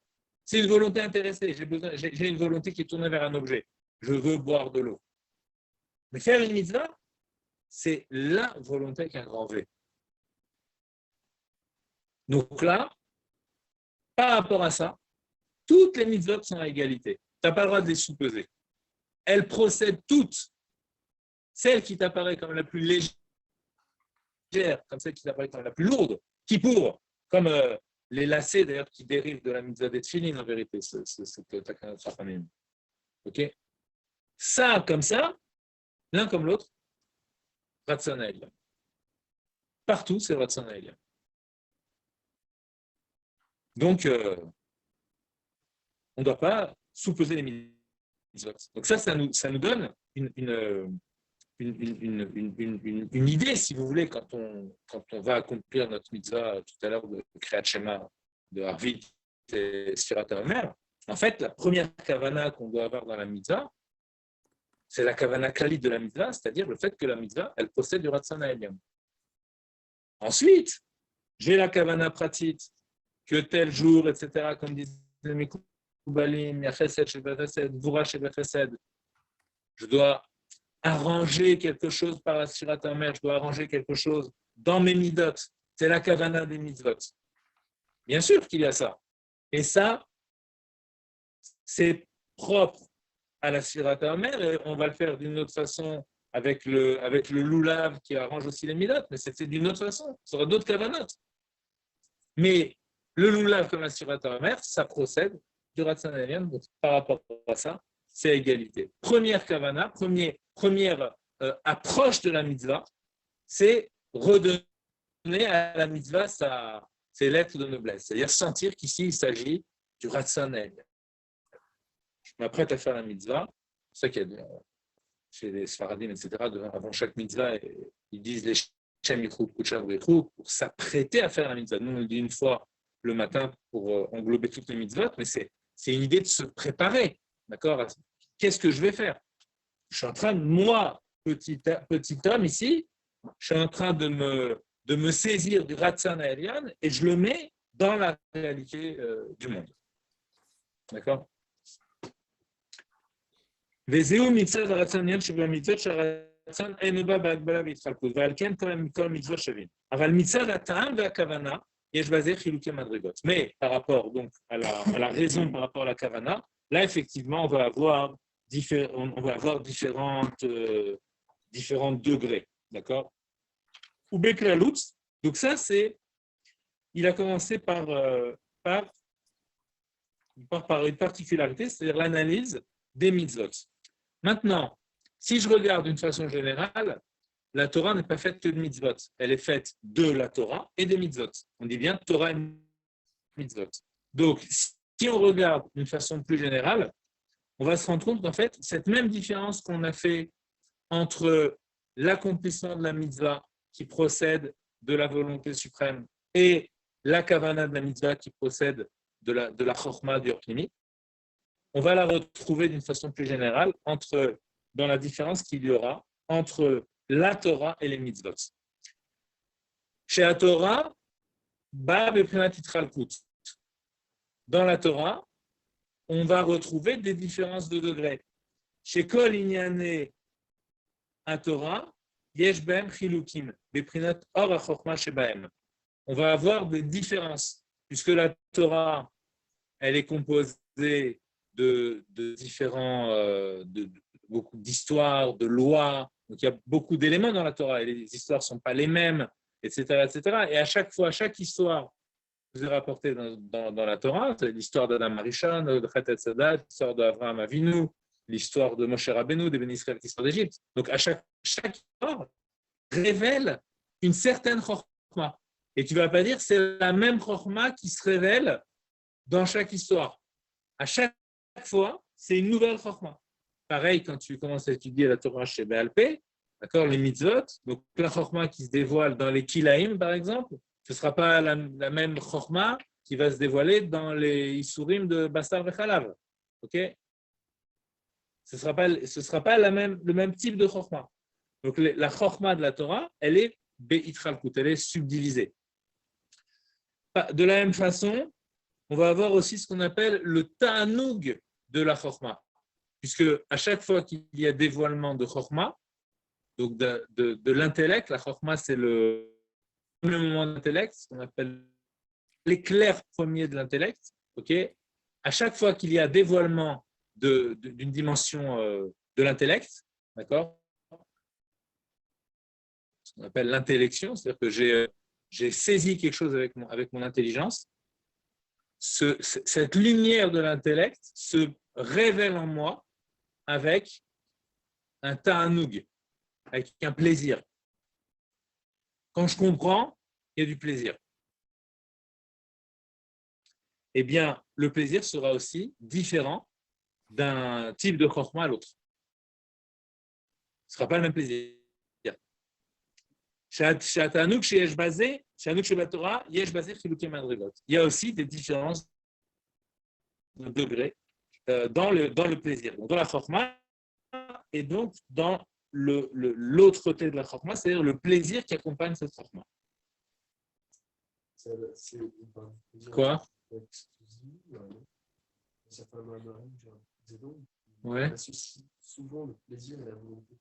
S1: C'est une volonté intéressée. J'ai une volonté qui est tournée vers un objet. Je veux boire de l'eau. Mais faire une mitzvah, c'est la volonté avec un grand V. Donc là, par rapport à ça, toutes les mitzvot sont à égalité. Tu n'as pas le droit de les sous-peser. Elles procèdent toutes. Celle qui t'apparaît comme la plus légère, comme celle qui t'apparaît comme la plus lourde, qui pour, comme les lacets d'ailleurs qui dérivent de la mitzvah des tefillin en vérité, ok? Ça, comme ça, l'un comme l'autre, Ratzon. Partout, c'est Ratzon. Donc, on ne doit pas sous-peser les mitzvot. Donc ça nous donne une idée, si vous voulez, quand on va accomplir notre mitzvah tout à l'heure de Kriyat Shema, de Harvit et Sfirat HaOmer. En fait, la première kavana qu'on doit avoir dans la mitzvah, c'est la kavana kali de la mitzvah, c'est-à-dire le fait que la mitzvah, elle possède du Ratzon HaElyon. Ensuite, j'ai la kavana pratit, que tel jour, etc., comme disait mes Koubalim, Yachesed, Shebechesed, Vura, Shebechesed, je dois arranger quelque chose par la Sfirat HaOmer, je dois arranger quelque chose dans mes midot. C'est la kavana des mitzvot. Bien sûr qu'il y a ça. Et ça, c'est propre à la Sfirat HaOmer, et on va le faire d'une autre façon avec le loulav qui arrange aussi les midot, mais c'est d'une autre façon. Ce sera d'autres kavanot. Mais le loulav comme la Sfirat HaOmer, ça procède du Ratzon HaElyon. Donc par rapport à ça, c'est à égalité. Première kavana, première approche de la mitzvah, c'est redonner à la mitzvah ses lettres de noblesse. C'est-à-dire sentir qu'ici, il s'agit du Ratzon HaElyon. Je m'apprête à faire la mitzvah. C'est ça qu'il y a chez les Sfaradim, etc., avant chaque mitzvah, ils disent les Shem Yichud Kuchav Yichud pour s'apprêter à faire la mitzvah. Nous, on le dit une fois le matin pour englober toutes les mitzvot, mais c'est une idée de se préparer. D'accord? Qu'est-ce que je vais faire? Je suis en train de, moi, petit homme ici, je suis en train de me saisir du Ratzon HaElyon et je le mets dans la réalité du monde. D'accord? וזהו מצד הרצון עניין שבמצוות שהרצון אינו בא בהגבלה והתחלקות, ועל כן כל המצוות שווים. אבל מצד הטעם והכוונה, יש בזה חילוקי מדרגות. Mais par rapport donc à la raison par rapport à la kavana, là effectivement on va avoir différents degrés, d'accord? Ou beklalut, donc ça c'est, il a commencé par une particularité, c'est-à-dire l'analyse des mitzvot. Maintenant, si je regarde d'une façon générale, la Torah n'est pas faite que de mitzvot. Elle est faite de la Torah et des mitzvot. On dit bien Torah et mitzvot. Donc, si on regarde d'une façon plus générale, on va se rendre compte qu'en fait, cette même différence qu'on a fait entre l'accomplissement de la mitzvah qui procède de la volonté suprême et la kavana de la mitzvah qui procède de la chokhma du Pnimi, on va la retrouver d'une façon plus générale dans la différence qu'il y aura entre la Torah et les mitzvot. Chez la Torah, dans la Torah, on va retrouver des différences de degrés. Chez Kol Inyane à Torah, Yesh Behem Chilukim, Beprinat Or HaChokhma Shebahem. On va avoir des différences, puisque la Torah, elle est composée de différents, beaucoup d'histoires, de lois. Donc il y a beaucoup d'éléments dans la Torah et les histoires ne sont pas les mêmes. etc., etc. Et à chaque fois, chaque histoire vous est rapportée dans la Torah, c'est l'histoire d'Adam Arishon, de Chet Etzadat, l'histoire d'Avraham Avinu, l'histoire de Moshe Rabbeinu, des bénis Israël qui sortent d'Égypte. Donc, à chaque histoire révèle une certaine chorma. Et tu ne vas pas dire c'est la même chorma qui se révèle dans chaque histoire. À chaque fois, c'est une nouvelle chorma. Pareil, quand tu commences à étudier la Torah chez Baal Pé, d'accord, les mitzvot, donc la chorma qui se dévoile dans les kilaïm, par exemple, ce ne sera pas la même chorma qui va se dévoiler dans les isurim de Bassar Vechalav. Ok? Ce ne sera pas le même type de chorma. Donc la chorma de la Torah, elle est be'itchalkut, elle est subdivisée. De la même façon, on va avoir aussi ce qu'on appelle le ta'anoug de la chorma. Puisque à chaque fois qu'il y a dévoilement de chorma, donc de l'intellect, la chorma c'est le premier moment de l'intellect, ce qu'on appelle l'éclair premier de l'intellect. Okay, à chaque fois qu'il y a dévoilement d'une dimension de l'intellect, d'accord, ce qu'on appelle l'intellection, c'est-à-dire que j'ai saisi quelque chose avec mon intelligence, cette lumière de l'intellect se révèle en moi avec un ta'anoug, avec un plaisir. Quand je comprends, il y a du plaisir. Eh bien, le plaisir sera aussi différent d'un type de chorma à l'autre. Ce ne sera pas le même plaisir. Il y a aussi des différences de degrés dans le plaisir. Donc, dans la chorma et donc dans l'autre côté de la chorma, c'est-à-dire le plaisir qui accompagne cette chorma. Quoi? Ouais.
S2: Souvent le plaisir et la volonté.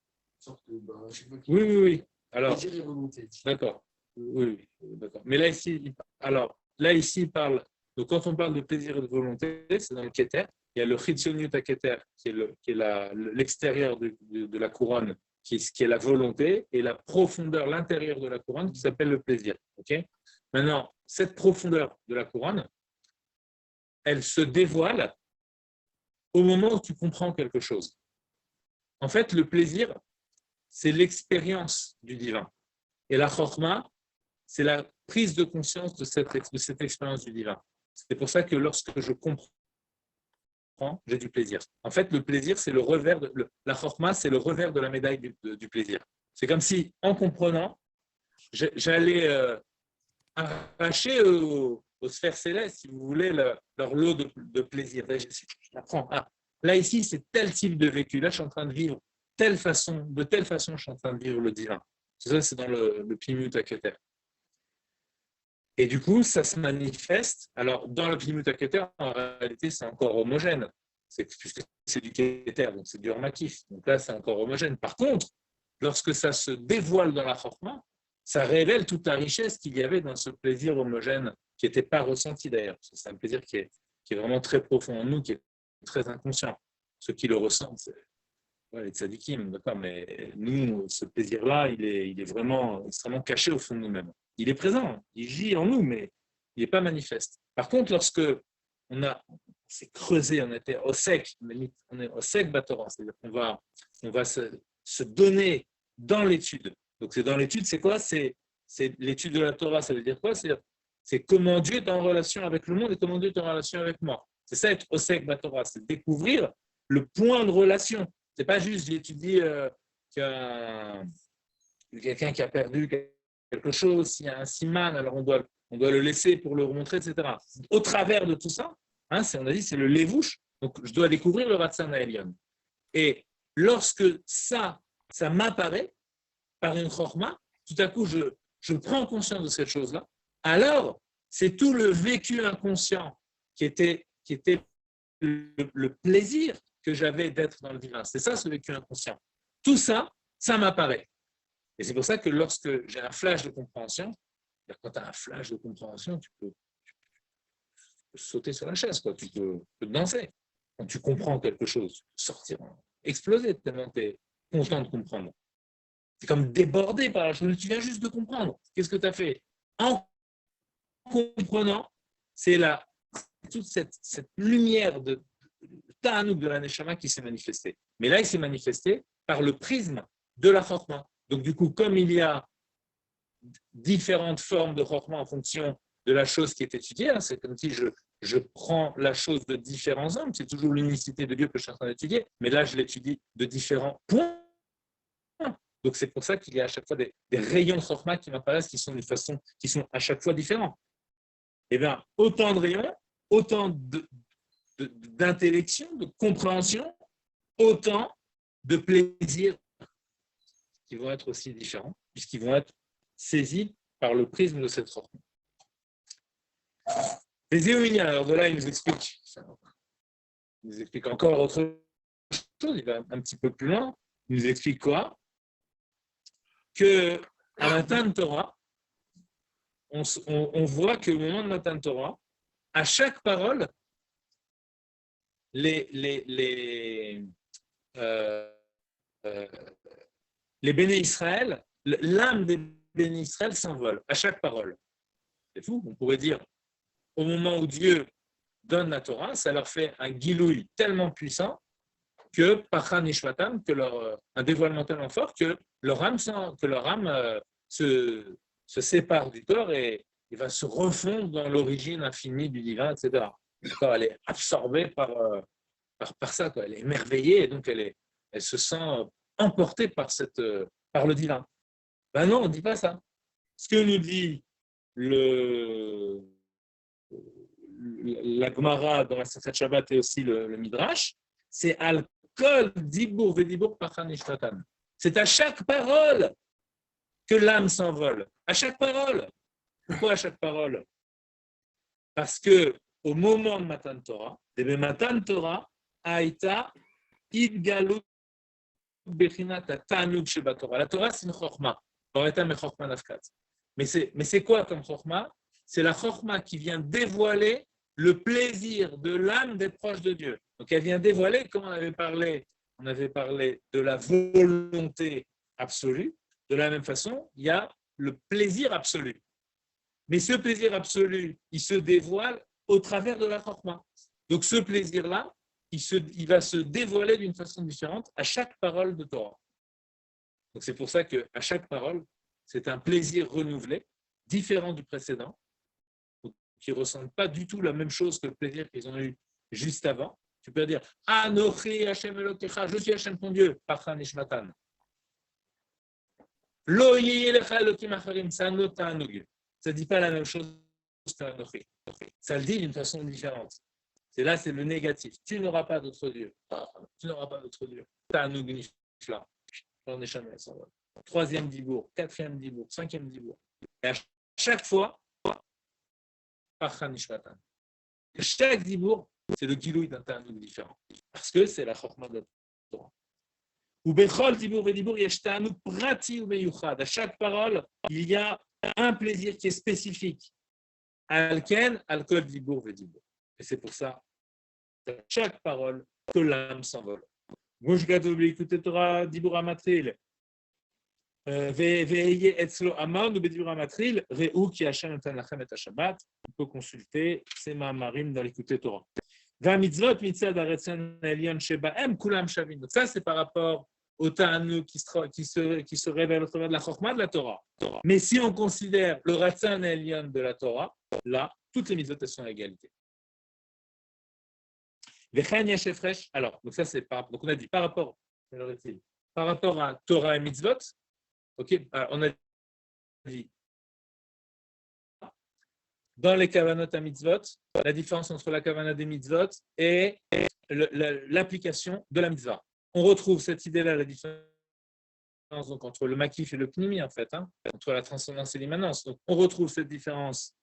S1: Oui. Alors,
S2: plaisir et volonté.
S1: D'accord. Oui, d'accord. Mais là ici, il parle. Donc, quand on parle de plaisir et de volonté, c'est dans le Keter. Il y a le Chitzoniut Keter, qui est l'extérieur de la couronne, qui est la volonté, et la profondeur, l'intérieur de la couronne, qui s'appelle le plaisir. Okay? Maintenant, cette profondeur de la couronne, elle se dévoile au moment où tu comprends quelque chose. En fait, le plaisir, c'est l'expérience du divin. Et la chorma, c'est la prise de conscience de cette expérience du divin. C'est pour ça que lorsque je comprends, j'ai du plaisir. En fait, le plaisir, c'est le revers, la chorma, c'est le revers de la médaille du plaisir. C'est comme si, en comprenant, j'allais arracher aux sphères célestes, si vous voulez, leur lot de plaisir. Je l'apprends. Là, ici, c'est tel type de vécu. Là, je suis en train de vivre de telle façon, je suis en train de vivre le divin. Ça, c'est dans le Pnimut HaKeter. Et du coup, ça se manifeste. Alors, dans le Pnimut HaKeter, en réalité, c'est encore homogène. Puisque c'est du Keter, donc c'est du Hormakif. Donc là, c'est encore homogène. Par contre, lorsque ça se dévoile dans la Chorma, ça révèle toute la richesse qu'il y avait dans ce plaisir homogène qui n'était pas ressenti d'ailleurs. C'est un plaisir qui est vraiment très profond en nous, qui est très inconscient. Ceux qui le ressentent, c'est les tzadikim, d'accord, mais nous, ce plaisir-là, il est vraiment extrêmement caché au fond de nous-mêmes. Il est présent, il gît en nous, mais il n'est pas manifeste. Par contre, lorsque on s'est creusé, on était au sec, on est au sec Batora, c'est-à-dire qu'on va se donner dans l'étude. Donc, c'est dans l'étude, c'est quoi? C'est l'étude de la Torah, ça veut dire quoi? C'est comment Dieu est en relation avec le monde et comment Dieu est en relation avec moi. C'est ça être au sec Batora, c'est découvrir le point de relation. Ce n'est pas juste d'étudier quelqu'un qui a perdu quelque chose, s'il y a un siman, alors on doit le laisser pour le remontrer, etc. Au travers de tout ça, on a dit c'est le levouche, donc je dois découvrir le Ratzana Elion. Et lorsque ça m'apparaît par une chorma, tout à coup je prends conscience de cette chose-là, alors c'est tout le vécu inconscient qui était le plaisir que j'avais d'être dans le divin. C'est ça, ce vécu inconscient. Tout ça, ça m'apparaît. Et c'est pour ça que lorsque j'ai un flash de compréhension, quand tu as un flash de compréhension, tu peux sauter sur la chaise, quoi. Tu peux danser. Quand tu comprends quelque chose, tu peux sortir, exploser tellement tu es content de comprendre. es comme débordé par la chose. Tu viens juste de comprendre. Qu'est-ce que tu as fait? En comprenant, c'est toute cette lumière de Ta'anouk de la Neshama qui s'est manifestée. Mais là, il s'est manifesté par le prisme de la Chorma. Donc, du coup, comme il y a différentes formes de Chorma en fonction de la chose qui est étudiée, hein, c'est comme si je prends la chose de différents hommes, c'est toujours l'unicité de Dieu que je suis en train d'étudier, mais là, je l'étudie de différents points. Donc, c'est pour ça qu'il y a à chaque fois des rayons de Chorma qui m'apparaissent qui sont à chaque fois différents. Eh bien, autant de rayons, autant d'intellection, de compréhension, autant de plaisir qui vont être aussi différents, puisqu'ils vont être saisis par le prisme de cette forme. Les éoliens, alors de là, il nous explique encore autre chose, il va un petit peu plus loin, il nous explique quoi? Que à Matan Torah, on voit qu'au moment de Matan Torah, à chaque parole, les béné Israël, l'âme des béné Israël s'envole à chaque parole. C'est fou, on pourrait dire, au moment où Dieu donne la Torah, ça leur fait un gilouï tellement puissant que Pachan Ishvatan, un dévoilement tellement fort que leur âme se sépare du corps et va se refondre dans l'origine infinie du divin, etc. D'accord, elle est absorbée par ça, quoi. Elle est émerveillée et donc elle se sent emportée par le divin. Ben non, on ne dit pas ça. Ce que nous dit la Gemara dans la Sefet Shabbat et aussi le Midrash, c'est Al-Kol Dibur Vedibur Pachan Ishtatan. C'est à chaque parole que l'âme s'envole. À chaque parole. Pourquoi à chaque parole? Parce que au moment de Matan Torah, Matan Torah, Aïta, Idgalut Bechinat Ta'anug Sheba Torah. La Torah, c'est une chorma. Mais c'est quoi comme chorma? C'est la chorma qui vient dévoiler le plaisir de l'âme d'être proche de Dieu. Donc elle vient dévoiler, comme on avait parlé de la volonté absolue. De la même façon, il y a le plaisir absolu. Mais ce plaisir absolu, il se dévoile au travers de la chorma. Donc ce plaisir-là, il va se dévoiler d'une façon différente à chaque parole de Torah. Donc c'est pour ça qu'à chaque parole, c'est un plaisir renouvelé, différent du précédent, qui ne ressentent pas du tout la même chose que le plaisir qu'ils ont eu juste avant. Tu peux dire « Anochi Hashem Elokecha, je suis Hashem ton Dieu, Pachan Nishmatan. Lo yilecha Elokim acharim, ça ne dit pas la même chose que Anochi. Ça le dit d'une façon différente. C'est le négatif. Tu n'auras pas d'autre Dieu. Tu n'auras pas d'autre Dieu. Ta'anug Nifla. Troisième dibour, quatrième dibour, cinquième dibour. Et à chaque fois, Pachan Nishmatan. Chaque dibour, c'est le gilouï d'un ta'anug différent. Parce que c'est la chorma de la Torah. Ou bechol dibour et dibour, yesh ta'anug prati ou meyuchad. À chaque parole, il y a un plaisir qui est spécifique. Alken, alkol dibour et dibour. Et c'est pour ça, à chaque parole, que l'âme s'envole. Mouch gadol b'likutei Torah dibour amatril. On peut consulter ces ma'amarim dans l'écouter Torah. Donc ça, c'est par rapport au ta'anu qui se révèle au travers de la chorma de la Torah. Mais si on considère le ratzan elyon de la Torah, là, toutes les mitzvot sont à égalité. Alors, donc ça, c'est donc on a dit par rapport à Torah et mitzvot. Ok, on a dit dans les kavanot à mitzvot, la différence entre la kavana des mitzvot et l'application de la mitzvah. On retrouve cette idée-là, la différence donc, entre le makif et le pnimi, en fait, entre la transcendance et l'immanence. Donc, on retrouve cette différence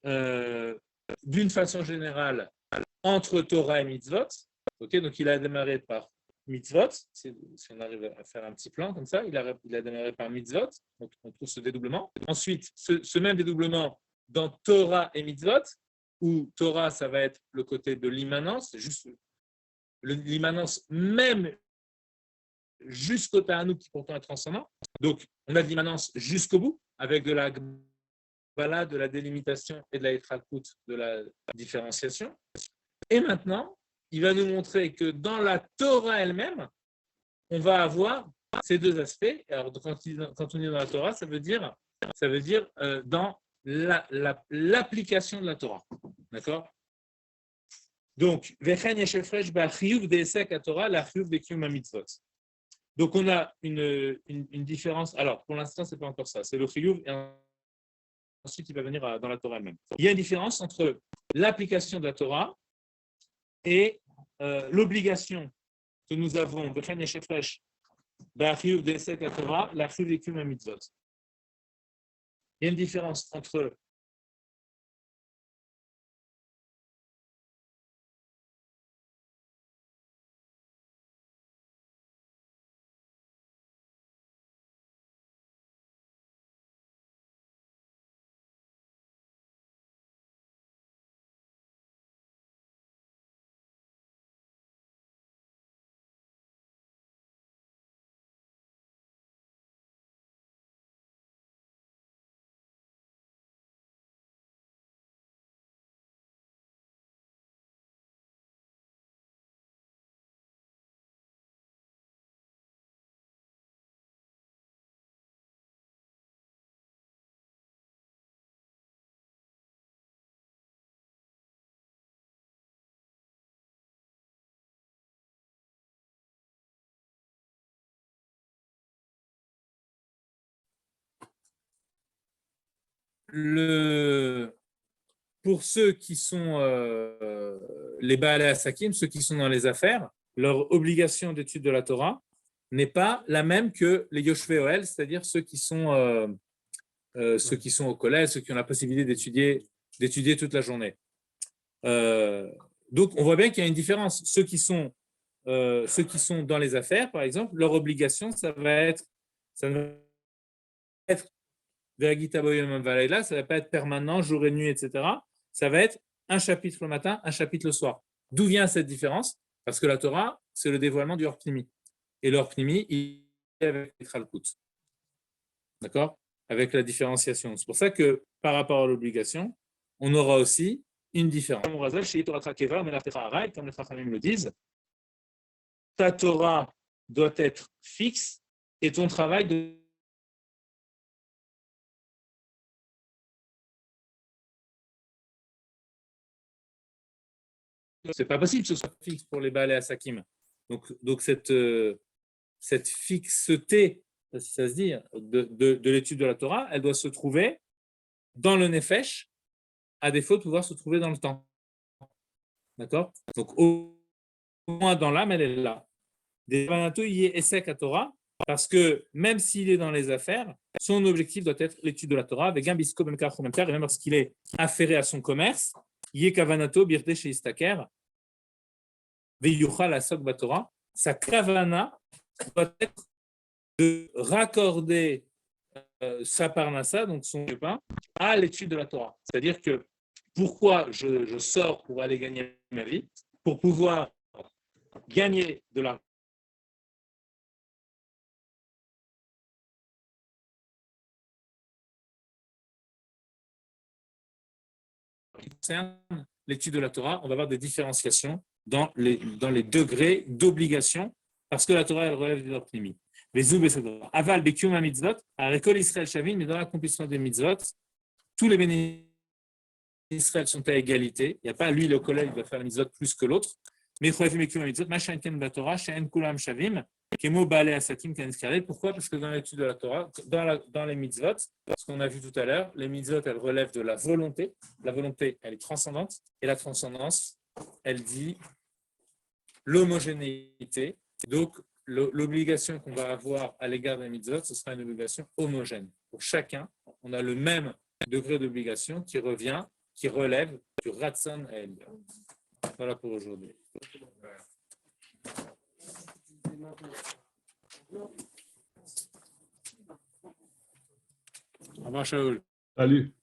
S1: d'une façon générale entre Torah et mitzvot. Ok, donc il a démarré par mitzvot, si on arrive à faire un petit plan comme ça, il a démarré par mitzvot, donc on trouve ce dédoublement. Ensuite, ce même dédoublement dans Torah et mitzvot, où Torah, ça va être le côté de l'immanence, juste l'immanence même jusqu'au Ta'anouk qui pourtant est transcendant. Donc, on a de l'immanence jusqu'au bout, avec de la Gbala, de la délimitation et de la Etrakout, de la différenciation. Et maintenant, il va nous montrer que dans la Torah elle-même, on va avoir ces deux aspects. Alors, quand on dit dans la Torah, ça veut dire dans l'application de la Torah. D'accord? Donc, donc, on a une différence. Alors, pour l'instant, ce n'est pas encore ça. C'est le chiyuv et ensuite, il va venir dans la Torah elle-même. Il y a une différence entre l'application de la Torah et l'obligation que nous avons de Chen Shefresh, Ba'achiyuv De'esek HaTorah, la Chiyuv De'Kiyum HaMitzvot. Il y a une différence entre pour ceux qui sont les Baalei Asakim, ceux qui sont dans les affaires, leur obligation d'étude de la Torah n'est pas la même que les Yoshvei Ohel, c'est-à-dire ceux qui sont au collège, ceux qui ont la possibilité d'étudier toute la journée. Donc, on voit bien qu'il y a une différence. Ceux qui sont dans les affaires, par exemple, leur obligation, ça va être ça ne va pas être permanent, jour et nuit, etc. Ça va être un chapitre le matin, un chapitre le soir. D'où vient cette différence? Parce que la Torah, c'est le dévoilement du Or Pnimi. Et le Or Pnimi, il est avec les Tralkut. D'accord? Avec la différenciation. C'est pour ça que par rapport à l'obligation, on aura aussi une différence. Comme les Chachamim le disent, ta Torah doit être fixe et ton travail doit c'est pas possible que ce soit fixe pour les Baalei Asakim. Donc cette fixeté, si ça se dit, de l'étude de la Torah, elle doit se trouver dans le Nefesh, à défaut de pouvoir se trouver dans le temps. D'accord? Donc au moins dans l'âme, elle est là. Des Vanato, il est Esek à Torah, parce que même s'il est dans les affaires, son objectif doit être l'étude de la Torah, avec un bisco et même lorsqu'il est affairé à son commerce, Yekavanato, Birte chez Istaker, Veyuchal Asok Batorah, sa kavana doit être de raccorder sa parnassa, donc son pain, à l'étude de la Torah. C'est-à-dire que pourquoi je sors pour aller gagner ma vie, pour pouvoir gagner de l'argent. Qui concerne l'étude de la Torah, on va avoir des différenciations dans les degrés d'obligation, parce que la Torah, elle relève du Pnimi. Aval, Bekium mitzvot, à récolte Israël Shavin, mais dans l'accomplissement des mitzvot, tous les bénéfices d'Israël sont à égalité. Il n'y a pas lui, le collègue, qui va faire les mitzvot plus que l'autre. Mais pourquoi? Parce que dans l'étude de la Torah, dans les mitzvot, ce qu'on a vu tout à l'heure, les mitzvot, elles relèvent de la volonté. La volonté, elle est transcendante. Et la transcendance, elle dit l'homogénéité. Donc, l'obligation qu'on va avoir à l'égard des mitzvot, ce sera une obligation homogène. Pour chacun, on a le même degré d'obligation qui relève du Ratson à Elga. Voilà pour aujourd'hui. Au revoir, Shaoul.
S4: Salut.